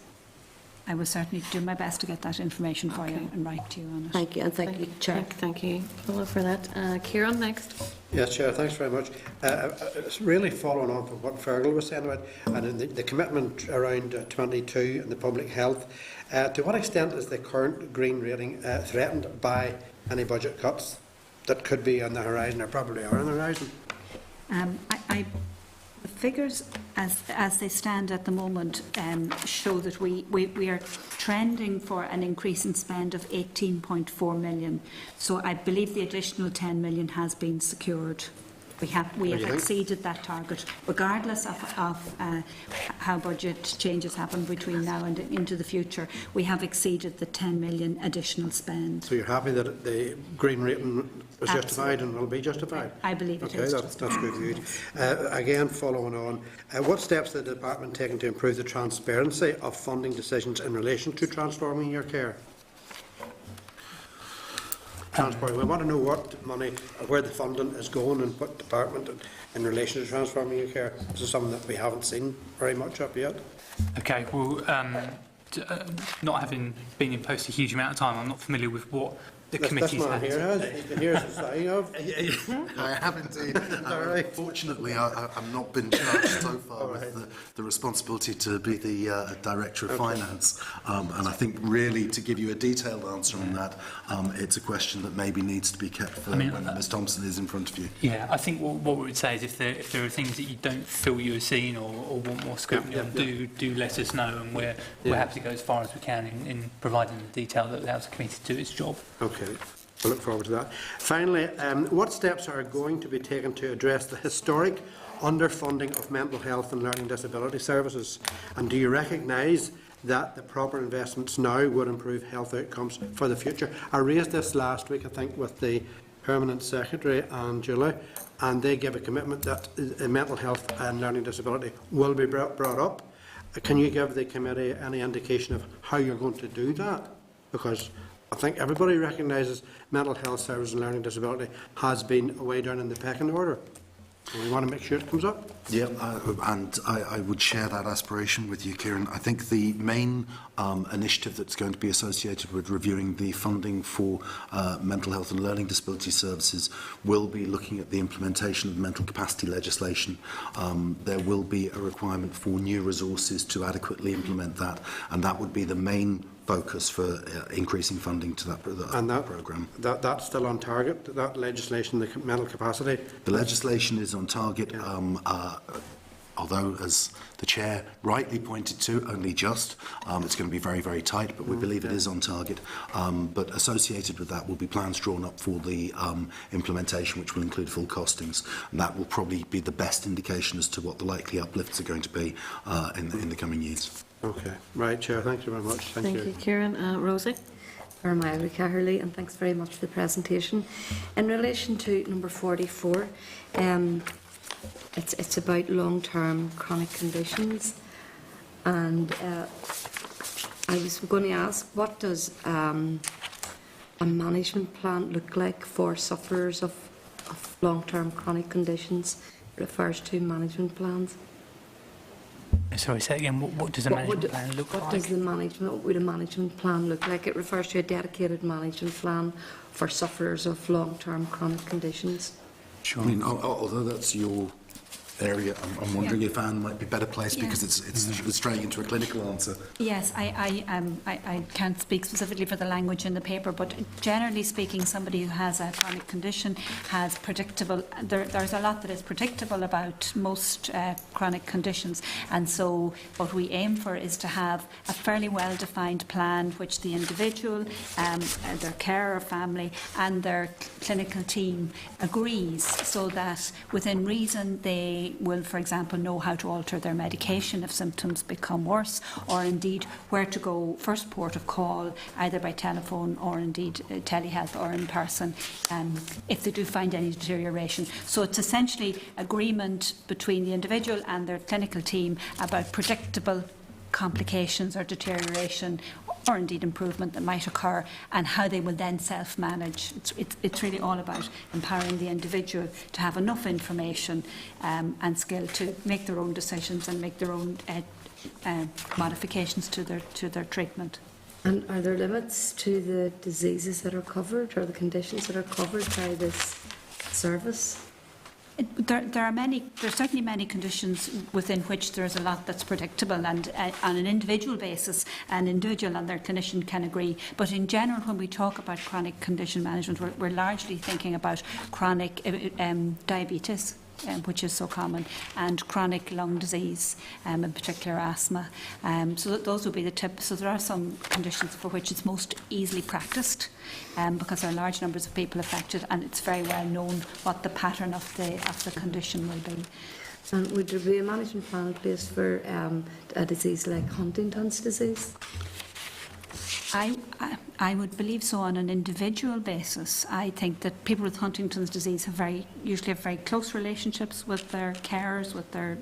I will certainly do my best to get that information for you and write to you on it. Thank you, and thank you, Chair. Thank you, Paula, for that. Kieran, next. Yes, Chair, thanks very much. It's really following on from what Fergal was saying about, and the commitment around 22 and the public health. To what extent is the current green rating threatened by any budget cuts that could be on the horizon, or probably are on the horizon? The figures as they stand at the moment show that we are trending for an increase in spend of 18.4 million. So I believe the additional 10 million has been secured. We have exceeded that target, regardless of how budget changes happen between now and into the future. We have exceeded the 10 million additional spend. So you're happy that the green rating was justified and will be justified? I believe it is. That's good news. Again, following on, what steps has the department taken to improve the transparency of funding decisions in relation to transforming your care? We want to know what money, where the funding is going and what department in relation to transforming your care. This is something that we haven't seen very much of yet. Okay, well, not having been in post a huge amount of time, I'm not familiar with what the committee's This man here has. Here's the sign of. I have indeed. Fortunately, I've not been charged so far with the responsibility to be the Director of Finance. And I think really to give you a detailed answer on that, it's a question that maybe needs to be kept for when Ms Thompson is in front of you. Yeah, I think what we would say is if there are things that you don't feel you're seeing or want more scrutiny on, do let us know, and we're happy to go as far as we can in providing the detail that allows the committee to do its job. Okay, we'll look forward to that. Finally, what steps are going to be taken to address the historic underfunding of mental health and learning disability services? And do you recognise that the proper investments now would improve health outcomes for the future? I raised this last week, I think, with the Permanent Secretary and Julie, and they gave a commitment that mental health and learning disability will be brought up. Can you give the committee any indication of how you're going to do that? Because I think everybody recognises mental health services and learning disability has been way down in the pecking order. And we want to make sure it comes up. Yeah, and I would share that aspiration with you, Kieran. I think the main initiative that's going to be associated with reviewing the funding for mental health and learning disability services will be looking at the implementation of mental capacity legislation. There will be a requirement for new resources to adequately implement that, and that would be the main focus for increasing funding to that programme. That's still on target, that legislation, the mental capacity? The legislation is on target, although, as the Chair rightly pointed to, only just. It's going to be very, very tight, but we believe it is on target. But associated with that will be plans drawn up for the implementation, which will include full costings. And that will probably be the best indication as to what the likely uplifts are going to be in the coming years. Okay. Right, Chair. Thank you very much. Thank you. Thank you, Kieran. Rosie? Myra Caherly, and thanks very much for the presentation. In relation to number 44, it's about long-term chronic conditions, and I was going to ask, what does a management plan look like for sufferers of long-term chronic conditions? It refers to management plans. Sorry, say again. What does a management plan look like? What would a management plan look like? It refers to a dedicated management plan for sufferers of long-term chronic conditions. Sure. I mean, although that's your area, I'm wondering if Anne might be better placed because it's straying into a clinical answer. Yes, I can't speak specifically for the language in the paper, but generally speaking, somebody who has a chronic condition has predictable. There's a lot that is predictable about most chronic conditions, and so what we aim for is to have a fairly well-defined plan, which the individual, their carer, family, and their clinical team agrees, so that within reason they will, for example, know how to alter their medication if symptoms become worse, or indeed where to go first port of call, either by telephone or indeed telehealth or in person, if they do find any deterioration. So it's essentially agreement between the individual and their clinical team about predictable complications or deterioration or indeed improvement that might occur, and how they will then self-manage. It's really all about empowering the individual to have enough information and skill to make their own decisions and make their own modifications to their treatment. And are there limits to the diseases that are covered or the conditions that are covered by this service? There are certainly many conditions within which there is a lot that's predictable, and on an individual basis, an individual and their clinician can agree. But in general, when we talk about chronic condition management, we're largely thinking about chronic diabetes, which is so common, and chronic lung disease, in particular asthma. So those would be the tips. So there are some conditions for which it's most easily practiced, because there are large numbers of people affected, and it's very well known what the pattern of the condition will be. And would there be a management plan in place for a disease like Huntington's disease? I would believe so on an individual basis. I think that people with Huntington's disease usually have very close relationships with their carers, with their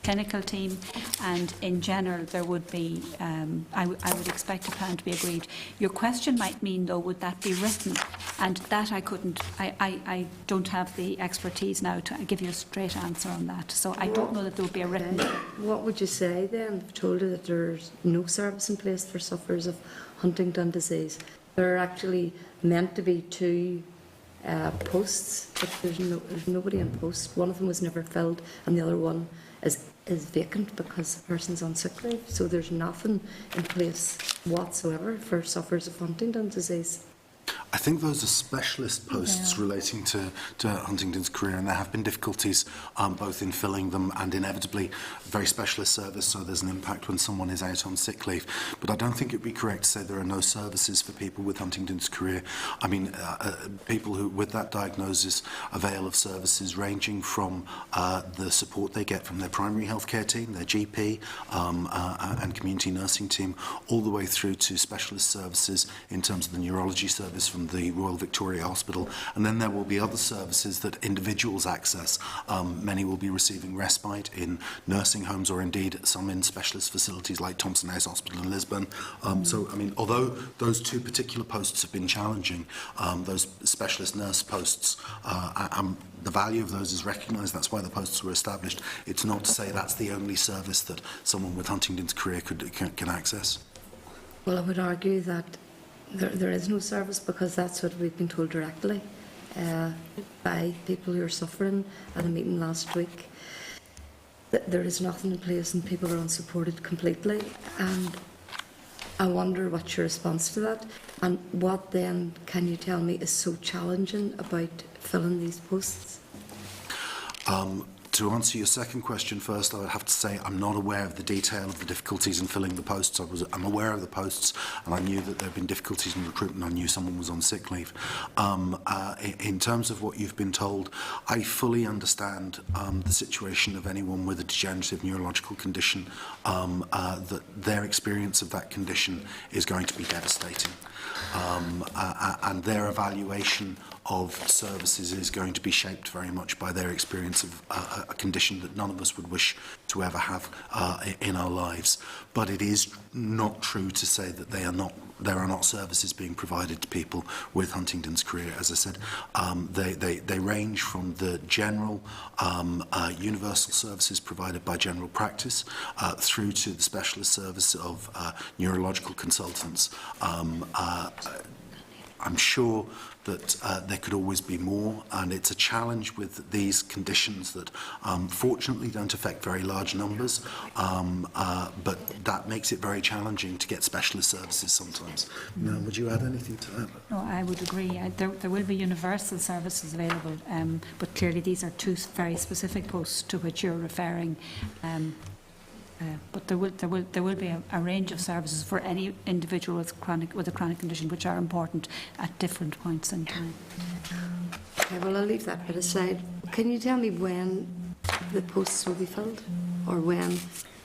clinical team, and in general there would be, I would expect a plan to be agreed. Your question might mean, though, would that be written? And that I couldn't, I don't have the expertise now to give you a straight answer on that. So I don't know that there would be a written. What would you say then if you told her that there's no service in place for sufferers of Huntington disease? There are actually meant to be 2 posts, but there's nobody in post. One of them was never filled, and the other one is vacant because the person's on sick leave. So there's nothing in place whatsoever for sufferers of Huntington disease. I think those are specialist posts relating to Huntington's career, and there have been difficulties both in filling them and inevitably very specialist service, so there's an impact when someone is out on sick leave. But I don't think it would be correct to say there are no services for people with Huntington's career. I mean, people who with that diagnosis avail of services ranging from the support they get from their primary healthcare team, their GP and community nursing team, all the way through to specialist services in terms of the neurology service from the Royal Victoria Hospital, and then there will be other services that individuals access. Many will be receiving respite in nursing homes, or indeed some in specialist facilities like Thompson House Hospital in Lisbon. So, I mean, although those 2 particular posts have been challenging, those specialist nurse posts, the value of those is recognised. That's why the posts were established. It's not to say that's the only service that someone with Huntington's career can access. Well, I would argue that there is no service, because that's what we've been told directly by people who are suffering at a meeting last week. That there is nothing in place and people are unsupported completely. And I wonder what's your response to that, and what then can you tell me is so challenging about filling these posts? To answer your second question first, I would have to say I'm not aware of the detail of the difficulties in filling the posts. I'm aware of the posts, and I knew that there had been difficulties in recruitment. I knew someone was on sick leave. In terms of what you've been told, I fully understand the situation of anyone with a degenerative neurological condition, that their experience of that condition is going to be devastating. And their evaluation of services is going to be shaped very much by their experience of a condition that none of us would wish to ever have in our lives. But it is not true to say that there are not services being provided to people with Huntington's career. As I said, they range from the general universal services provided by general practice through to the specialist service of neurological consultants. I'm sure that there could always be more, and it's a challenge with these conditions that fortunately don't affect very large numbers, but that makes it very challenging to get specialist services sometimes. Now, would you add anything to that? No, I would agree. There will be universal services available, but clearly these are 2 very specific posts to which you're referring. But there will be a range of services for any individual with a chronic condition, which are important at different points in time. Okay, well, I'll leave that bit aside. Can you tell me when the posts will be filled, or when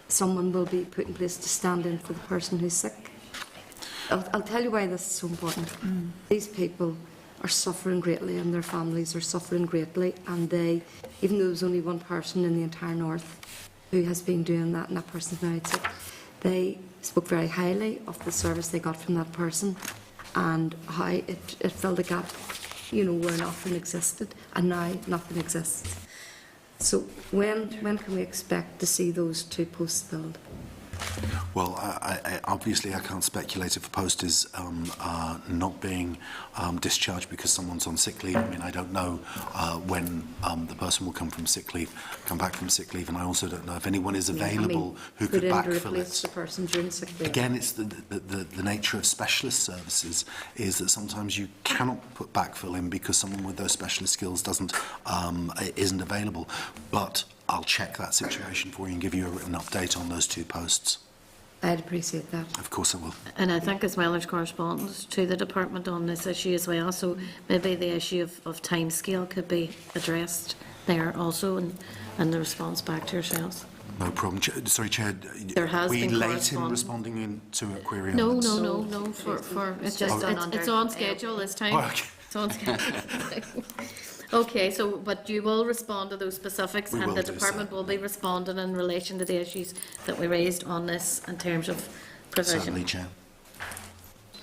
someone will be put in place to stand in for the person who's sick? I'll tell you why this is so important. These people are suffering greatly, and their families are suffering greatly, and they, even though there's only one person in the entire north who has been doing that, and that person's now sick, they spoke very highly of the service they got from that person, and how it filled a gap, you know, where nothing existed, and now nothing exists. So when can we expect to see those 2 posts filled? Well, I'll obviously, I can't speculate if a post is not being discharged because someone's on sick leave. I mean, I don't know when the person will come back from sick leave, and I also don't know if anyone is available who could backfill replace it. the person during sick leave. Again, it's the nature of specialist services is that sometimes you cannot put backfill in because someone with those specialist skills isn't available. But I'll check that situation for you and give you a written update on those 2 posts. I'd appreciate that. Of course I will. And I think as well there's correspondence to the department on this issue as well, so maybe the issue of timescale could be addressed there also, and the response back to yourselves. No problem. Sorry, Chair. There has we been late in correspondence. responding to a query? No, on this? no, for, it's just, it's on schedule this time. Oh, okay. It's on schedule. Okay, so, but you will respond to those specifics, We and will the do department so. will be responding in relation to the issues that we raised on this in terms of provision. Certainly, Chair.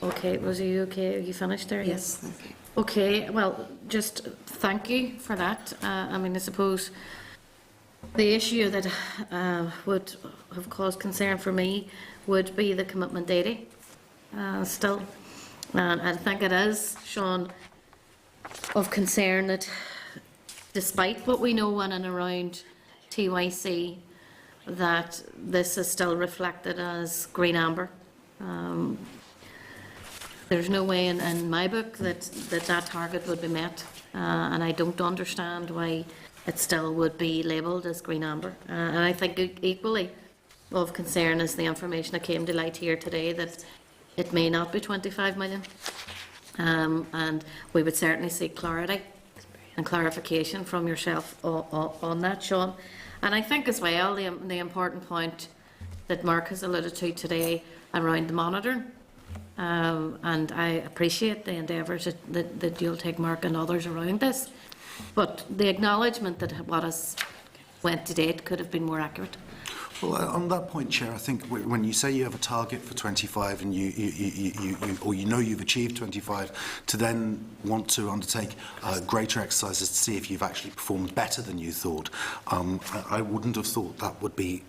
Okay, Rosie, are you okay? Are you finished there? Yes, thank you. Okay, well, just thank you for that. I mean, I suppose the issue that would have caused concern for me would be the commitment 80 still. And I think it is, Sean, of concern that despite what we know in and around TYC, that this is still reflected as green amber. There's no way in my book that target would be met, and I don't understand why it still would be labelled as green amber. And I think equally of concern is the information that came to light here today that it may not be 25 million. And we would certainly seek clarity and clarification from yourself on that, Sean. And I think as well the important point that Mark has alluded to today around the monitoring. And I appreciate the endeavours that you'll take, Mark, and others around this. But the acknowledgement that what has went to date could have been more accurate. Well, on that point, Chair, I think when you say you have a target for 25 and you know you've achieved 25, to then want to undertake greater exercises to see if you've actually performed better than you thought, I wouldn't have thought that would be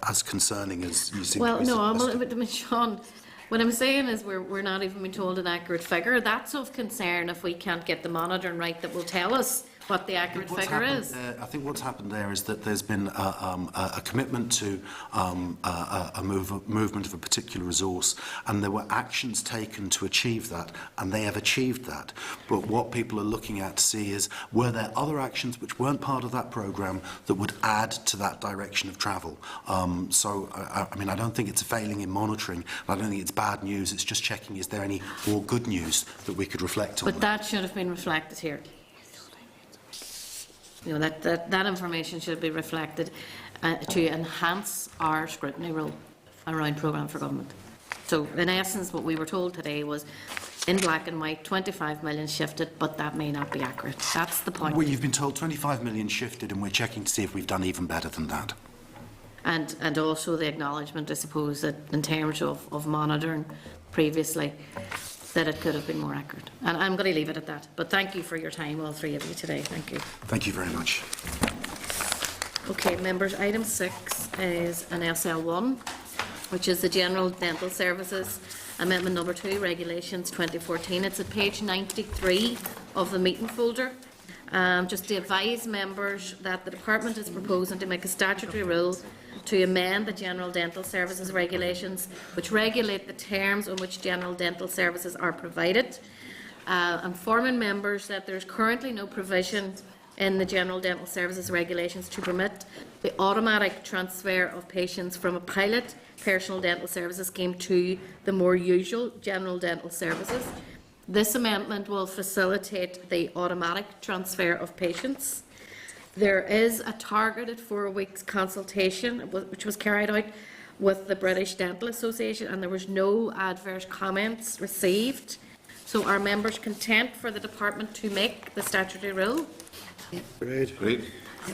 as concerning as you seem Well, to be no, suggesting. I mean, Sean, what I'm saying is we're not even being told an accurate figure. That's of concern if we can't get the monitoring right that will tell us what the accurate figure is. I think what's happened there is that there's been a commitment to a movement of a particular resource, and there were actions taken to achieve that, and they have achieved that. But what people are looking at to see is, were there other actions which weren't part of that programme that would add to that direction of travel? So, I mean, I don't think it's a failing in monitoring. I don't think it's bad news. It's just checking, is there any more good news that we could reflect on? But that should have been reflected here. You know, that information should be reflected to enhance our scrutiny role around programme for government. So, in essence, what we were told today was, in black and white, 25 million shifted, but that may not be accurate. That's the point. Well, you've been told 25 million shifted, and we're checking to see if we've done even better than that. And also the acknowledgement, I suppose, that in terms of monitoring previously, that it could have been more accurate. And I'm going to leave it at that. But thank you for your time, all three of you today. Thank you. Thank you very much. Okay, members, item 6 is an SL1, which is the General Dental Services Amendment Number 2, Regulations 2014. It's at page 93 of the meeting folder. Just to advise members that the Department is proposing to make a statutory rule to amend the General Dental Services Regulations, which regulate the terms on which general dental services are provided. Informing members that there is currently no provision in the General Dental Services Regulations to permit the automatic transfer of patients from a pilot personal dental services scheme to the more usual general dental services. This amendment will facilitate the automatic transfer of patients. There is a targeted 4 weeks consultation which was carried out with the British Dental Association, and there was no adverse comments received. So are members content for the department to make the statutory rule? Great.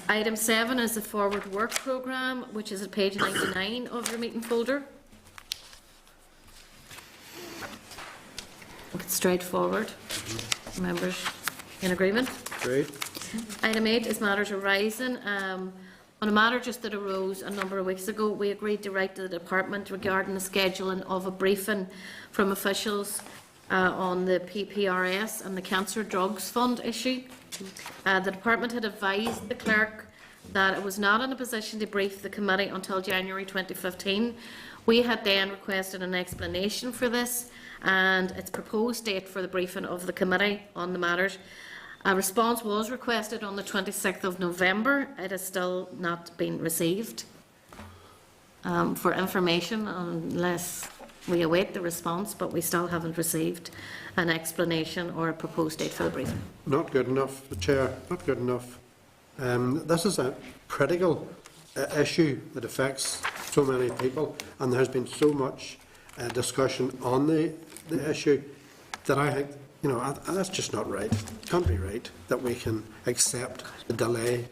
Item 7 is the Forward Work Programme, which is at page 99 of your meeting folder. It's straightforward. Members in agreement? Great. Item 8 is matters arising On a matter just that arose a number of weeks ago, we agreed to write to the department regarding the scheduling of a briefing from officials on the PPRS and the Cancer Drugs Fund issue. The department had advised the clerk that it was not in a position to brief the committee until January 2015. We had then requested an explanation for this and its proposed date for the briefing of the committee on the matters. A response was requested on the 26th of November. It has still not been received for information unless we await the response, but we still haven't received an explanation or a proposed date for the briefing. Not good enough, Chair, not good enough. This is a critical issue that affects so many people, and there has been so much discussion on the issue that I think, you know, that's just not right. It can't be right that we can accept a delay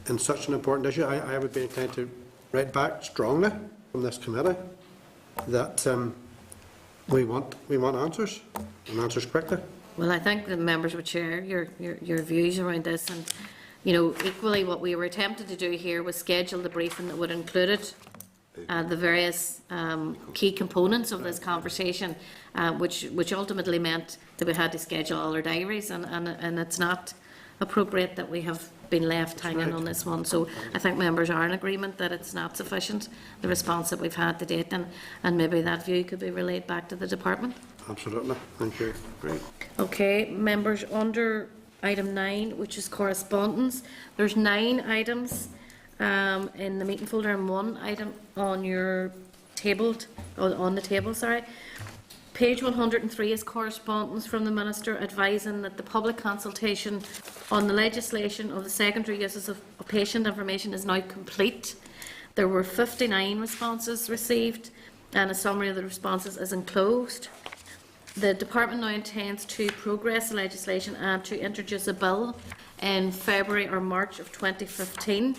in such an important issue. I would be inclined to write back strongly from this committee that we want answers, and answers quickly. Well, I think the members would share your views around this, and you know, equally what we were attempting to do here was schedule the briefing that would include it, the various key components of this conversation, which ultimately meant that we had to schedule all our diaries, and it's not appropriate that we have been left hanging on this one. So I think members are in agreement that it's not sufficient, the response that we've had to date, and maybe that view could be relayed back to the department. Absolutely, thank you. Great. Okay, members, under item 9, which is correspondence, there's 9 items in the meeting folder and 1 item on your table, on the table, sorry. Page 103 is correspondence from the Minister advising that the public consultation on the legislation of the secondary uses of patient information is now complete. There were 59 responses received, and a summary of the responses is enclosed. The department now intends to progress the legislation and to introduce a bill in February or March of 2015.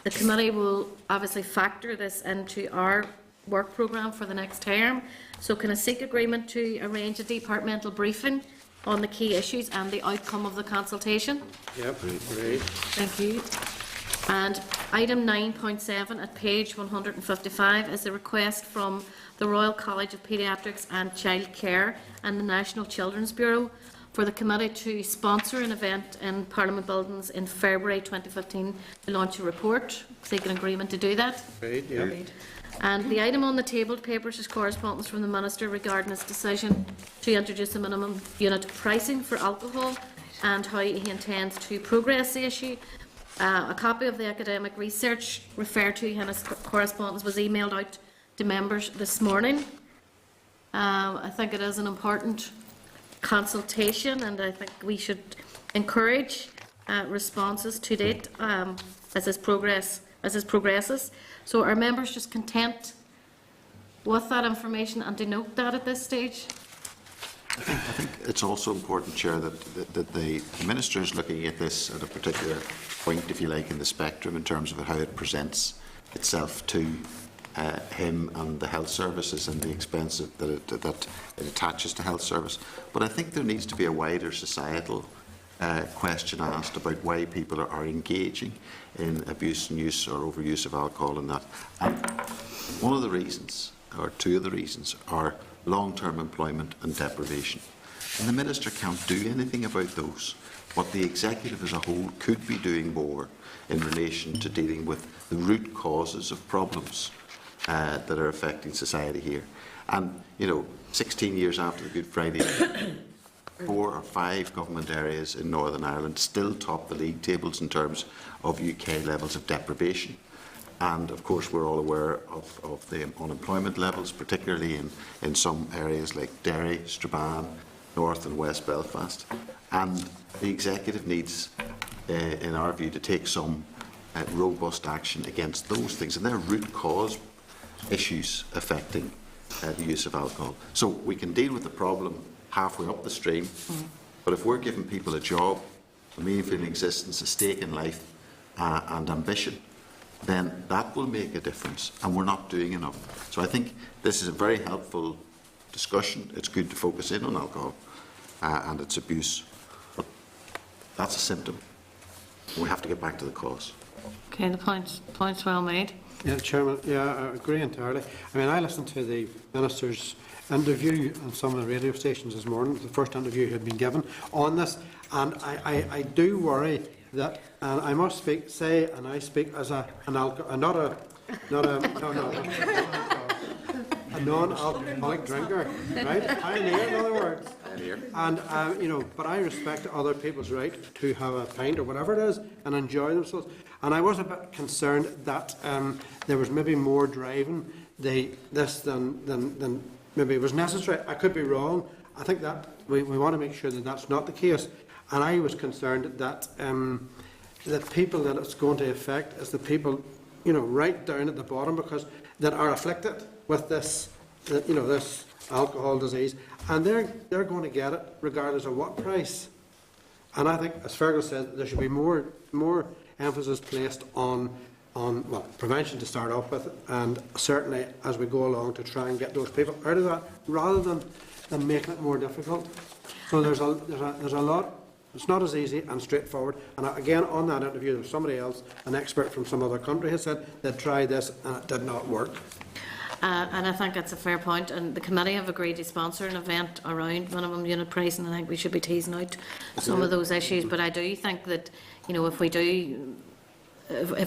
The committee will obviously factor this into our work programme for the next term. So can I seek agreement to arrange a departmental briefing on the key issues and the outcome of the consultation? Yep, great. Thank you. And item 9.7 at page 155 is a request from the Royal College of Paediatrics and Child Care and the National Children's Bureau for the committee to sponsor an event in Parliament Buildings in February 2015 to launch a report. Seeking agreement to do that. Great, yeah. And the item on the tabled papers is correspondence from the Minister regarding his decision to introduce a minimum unit pricing for alcohol and how he intends to progress the issue. A copy of the academic research referred to in his correspondence was emailed out to members this morning. I think it is an important consultation, and I think we should encourage responses to date as this progresses. So are members just content with that information and denote that at this stage? I think it's also important, Chair, that the Minister is looking at this at a particular point, if you like, in the spectrum in terms of how it presents itself to him and the health services and the expense that it attaches to health service. But I think there needs to be a wider societal question asked about why people are engaging in abuse and use or overuse of alcohol and that. And one of the reasons, or two of the reasons, are long-term employment and deprivation. And the Minister can't do anything about those. What the Executive as a whole could be doing more in relation to dealing with the root causes of problems that are affecting society here. And, you know, 16 years after the Good Friday, 4 or 5 government areas in Northern Ireland still top the league tables in terms of UK levels of deprivation. And of course we're all aware of the unemployment levels, particularly in some areas like Derry, Strabane, North and West Belfast. And the Executive needs, in our view, to take some robust action against those things. And they're root cause issues affecting the use of alcohol. So we can deal with the problem halfway up the stream, but if we're giving people a job, a meaningful existence, a stake in life and ambition, then that will make a difference, and we're not doing enough. So I think this is a very helpful discussion. It's good to focus in on alcohol and its abuse, but that's a symptom. We have to get back to the cause. Okay, the point's well made. Yeah, Chairman, yeah, I agree entirely. I mean, I listened to the Minister's interview on some of the radio stations this morning, the first interview he had been given on this, and I do worry that, and I must say, and I speak as a non-alcoholic drinker, right? Pioneer, in other words. And, but I respect other people's right to have a pint or whatever it is and enjoy themselves. And I was a bit concerned that there was maybe more driving this than maybe was necessary. I could be wrong. I think that we want to make sure that that's not the case. And I was concerned that the people that it's going to affect is the people, right down at the bottom, because that are afflicted with this, this alcohol disease, and they're going to get it regardless of what price. And I think, as Fergal said, there should be more emphasis placed on prevention to start off with, and certainly as we go along to try and get those people out of that, rather than making it more difficult. So there's a lot. It's not as easy and straightforward. And again, on that interview, there was somebody else, an expert from some other country, had said they'd tried this and it did not work. And I think that's a fair point, and the committee have agreed to sponsor an event around minimum unit pricing. I think we should be teasing out some of those issues, but I do think that, if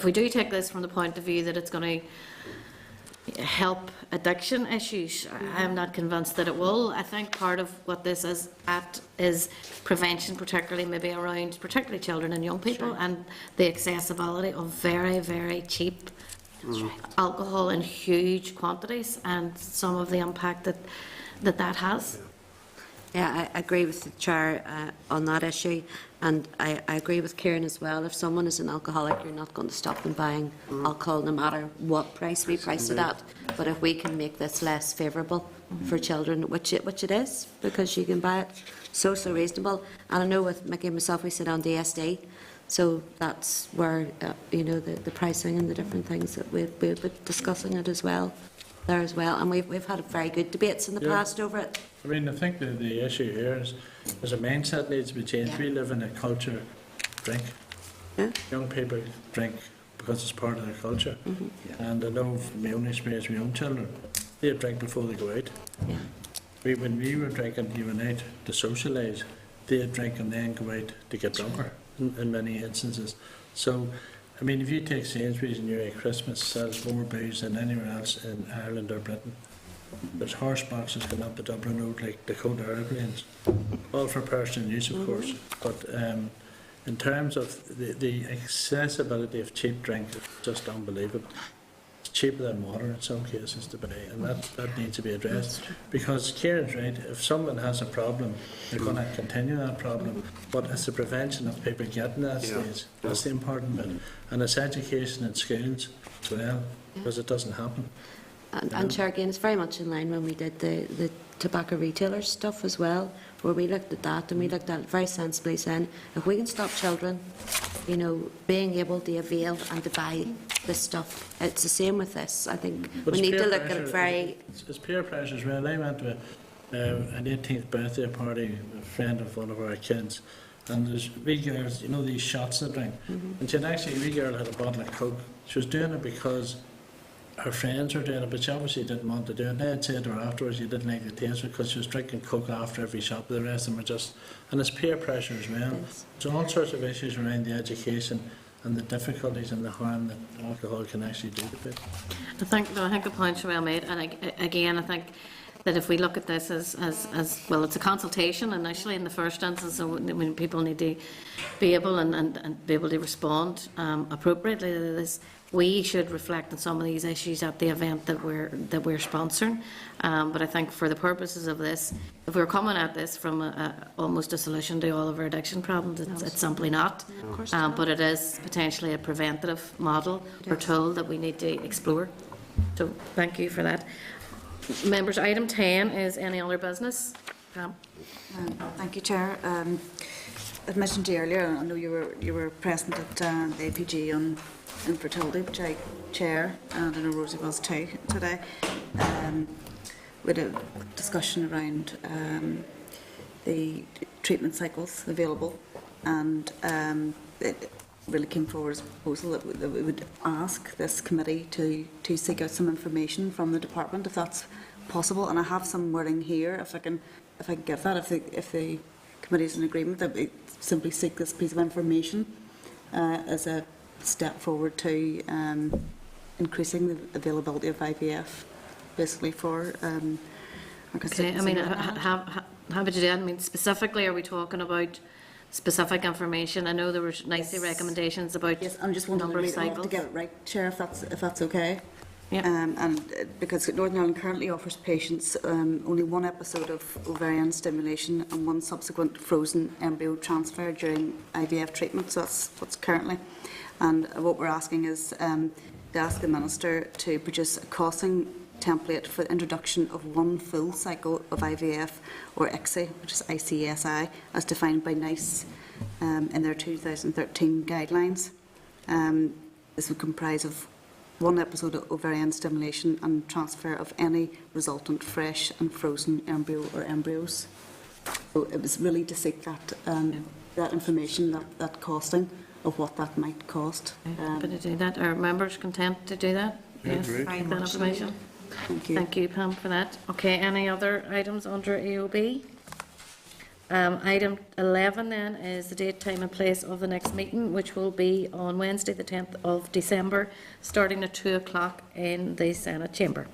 we do take this from the point of view that it's going to help addiction issues, I'm not convinced that it will. I think part of what this is prevention, particularly maybe around particularly children and young people, and the accessibility of very, very cheap alcohol in huge quantities, and some of the impact that has. Yeah, I agree with the Chair on that issue, and I agree with Kieran as well. If someone is an alcoholic, you're not going to stop them buying alcohol no matter what price we price it at. But if we can make this less favourable for children, which it is, because you can buy it so reasonable. And I know with Mickey and myself, we sit on DSD, so that's where the pricing and the different things that we'll be discussing it as well. There as well, and we've had very good debates in the past over it. I mean, I think the issue here is there's a mindset needs to be changed. We live in a culture drink. Yeah. Young people drink because it's part of their culture. And I know from my own experience with young children, they drink before they go out. Yeah. When we were drinking, you went out to socialise, they'd drink and then go out to get drunker in many instances. So, I mean, if you take Sainsbury's and you're at Christmas, sells more booze than anywhere else in Ireland or Britain. There's horse boxes going up the Dublin Road like Dakota aeroplanes, all for personal use, of course. But in terms of the accessibility of cheap drink, it's just unbelievable. It's cheaper than water in some cases to buy, and that needs to be addressed. Because Kieran's right, if someone has a problem, they're going to continue that problem. But it's the prevention of people getting that stage. That's the important bit. And it's education in schools as well, because it doesn't happen. And Chair, again, it's very much in line when we did the tobacco retailers stuff as well, where we looked at that and we looked at it very sensibly, saying if we can stop children, being able to avail and to buy this stuff, it's the same with this. I think we need to look at it very. It's peer pressure as well. I went to an 18th birthday party, a friend of one of our kids, and there's wee girls, these shots they drink, and she had wee girl had a bottle of Coke. She was doing it because her friends were doing it, but she obviously didn't want to do it. They had said to her afterwards she didn't like the taste of it because she was drinking Coke after every shot, but the rest of them were just... And it's peer pressure as well. Yes. So all sorts of issues around the education and the difficulties and the harm that alcohol can actually do to people. I think the points are well made, and again, I think that if we look at this as well, it's a consultation initially in the first instance, so when people need to be able and be able to respond appropriately to this, we should reflect on some of these issues at the event that we're sponsoring. But I think for the purposes of this, if we're coming at this from almost a solution to all of our addiction problems, it's simply not. But it is potentially a preventative model or tool that we need to explore. So thank you for that. Members, item 10 is any other business. Pam. Thank you, Chair. As mentioned earlier, I know you were present at the APG on infertility, which I chair, and I know Rosie was too today. With a discussion around the treatment cycles available, and really came forward as a proposal that we would ask this committee to seek out some information from the department, if that's possible. And I have some wording here, if I can give that, if the committee is in agreement, that we simply seek this piece of information as a step forward to increasing the availability of IVF, basically for our Okay, I mean, happy to do that. I mean, specifically, are we talking about specific information? I know there were NICE recommendations about Yes, I'm just wondering number of to cycles. get it right, Chair, if that's okay. Yep. Because Northern Ireland currently offers patients only one episode of ovarian stimulation and one subsequent frozen embryo transfer during IVF treatment. So that's what's currently. And what we're asking is to ask the Minister to produce a costing template for the introduction of one full cycle of IVF or ICSI, which is ICSI, as defined by NICE in their 2013 guidelines. This would comprise of one episode of ovarian stimulation and transfer of any resultant fresh and frozen embryo or embryos. So it was really to seek that information, that costing of what that might cost. Happy to do that. Are members content to do that? Yes, great. take that information. Thank you. Thank you, Pam, for that. Okay, any other items under AOB? Item 11 then is the date, time and place of the next meeting, which will be on Wednesday the 10th of December, starting at 2 o'clock in the Senate chamber.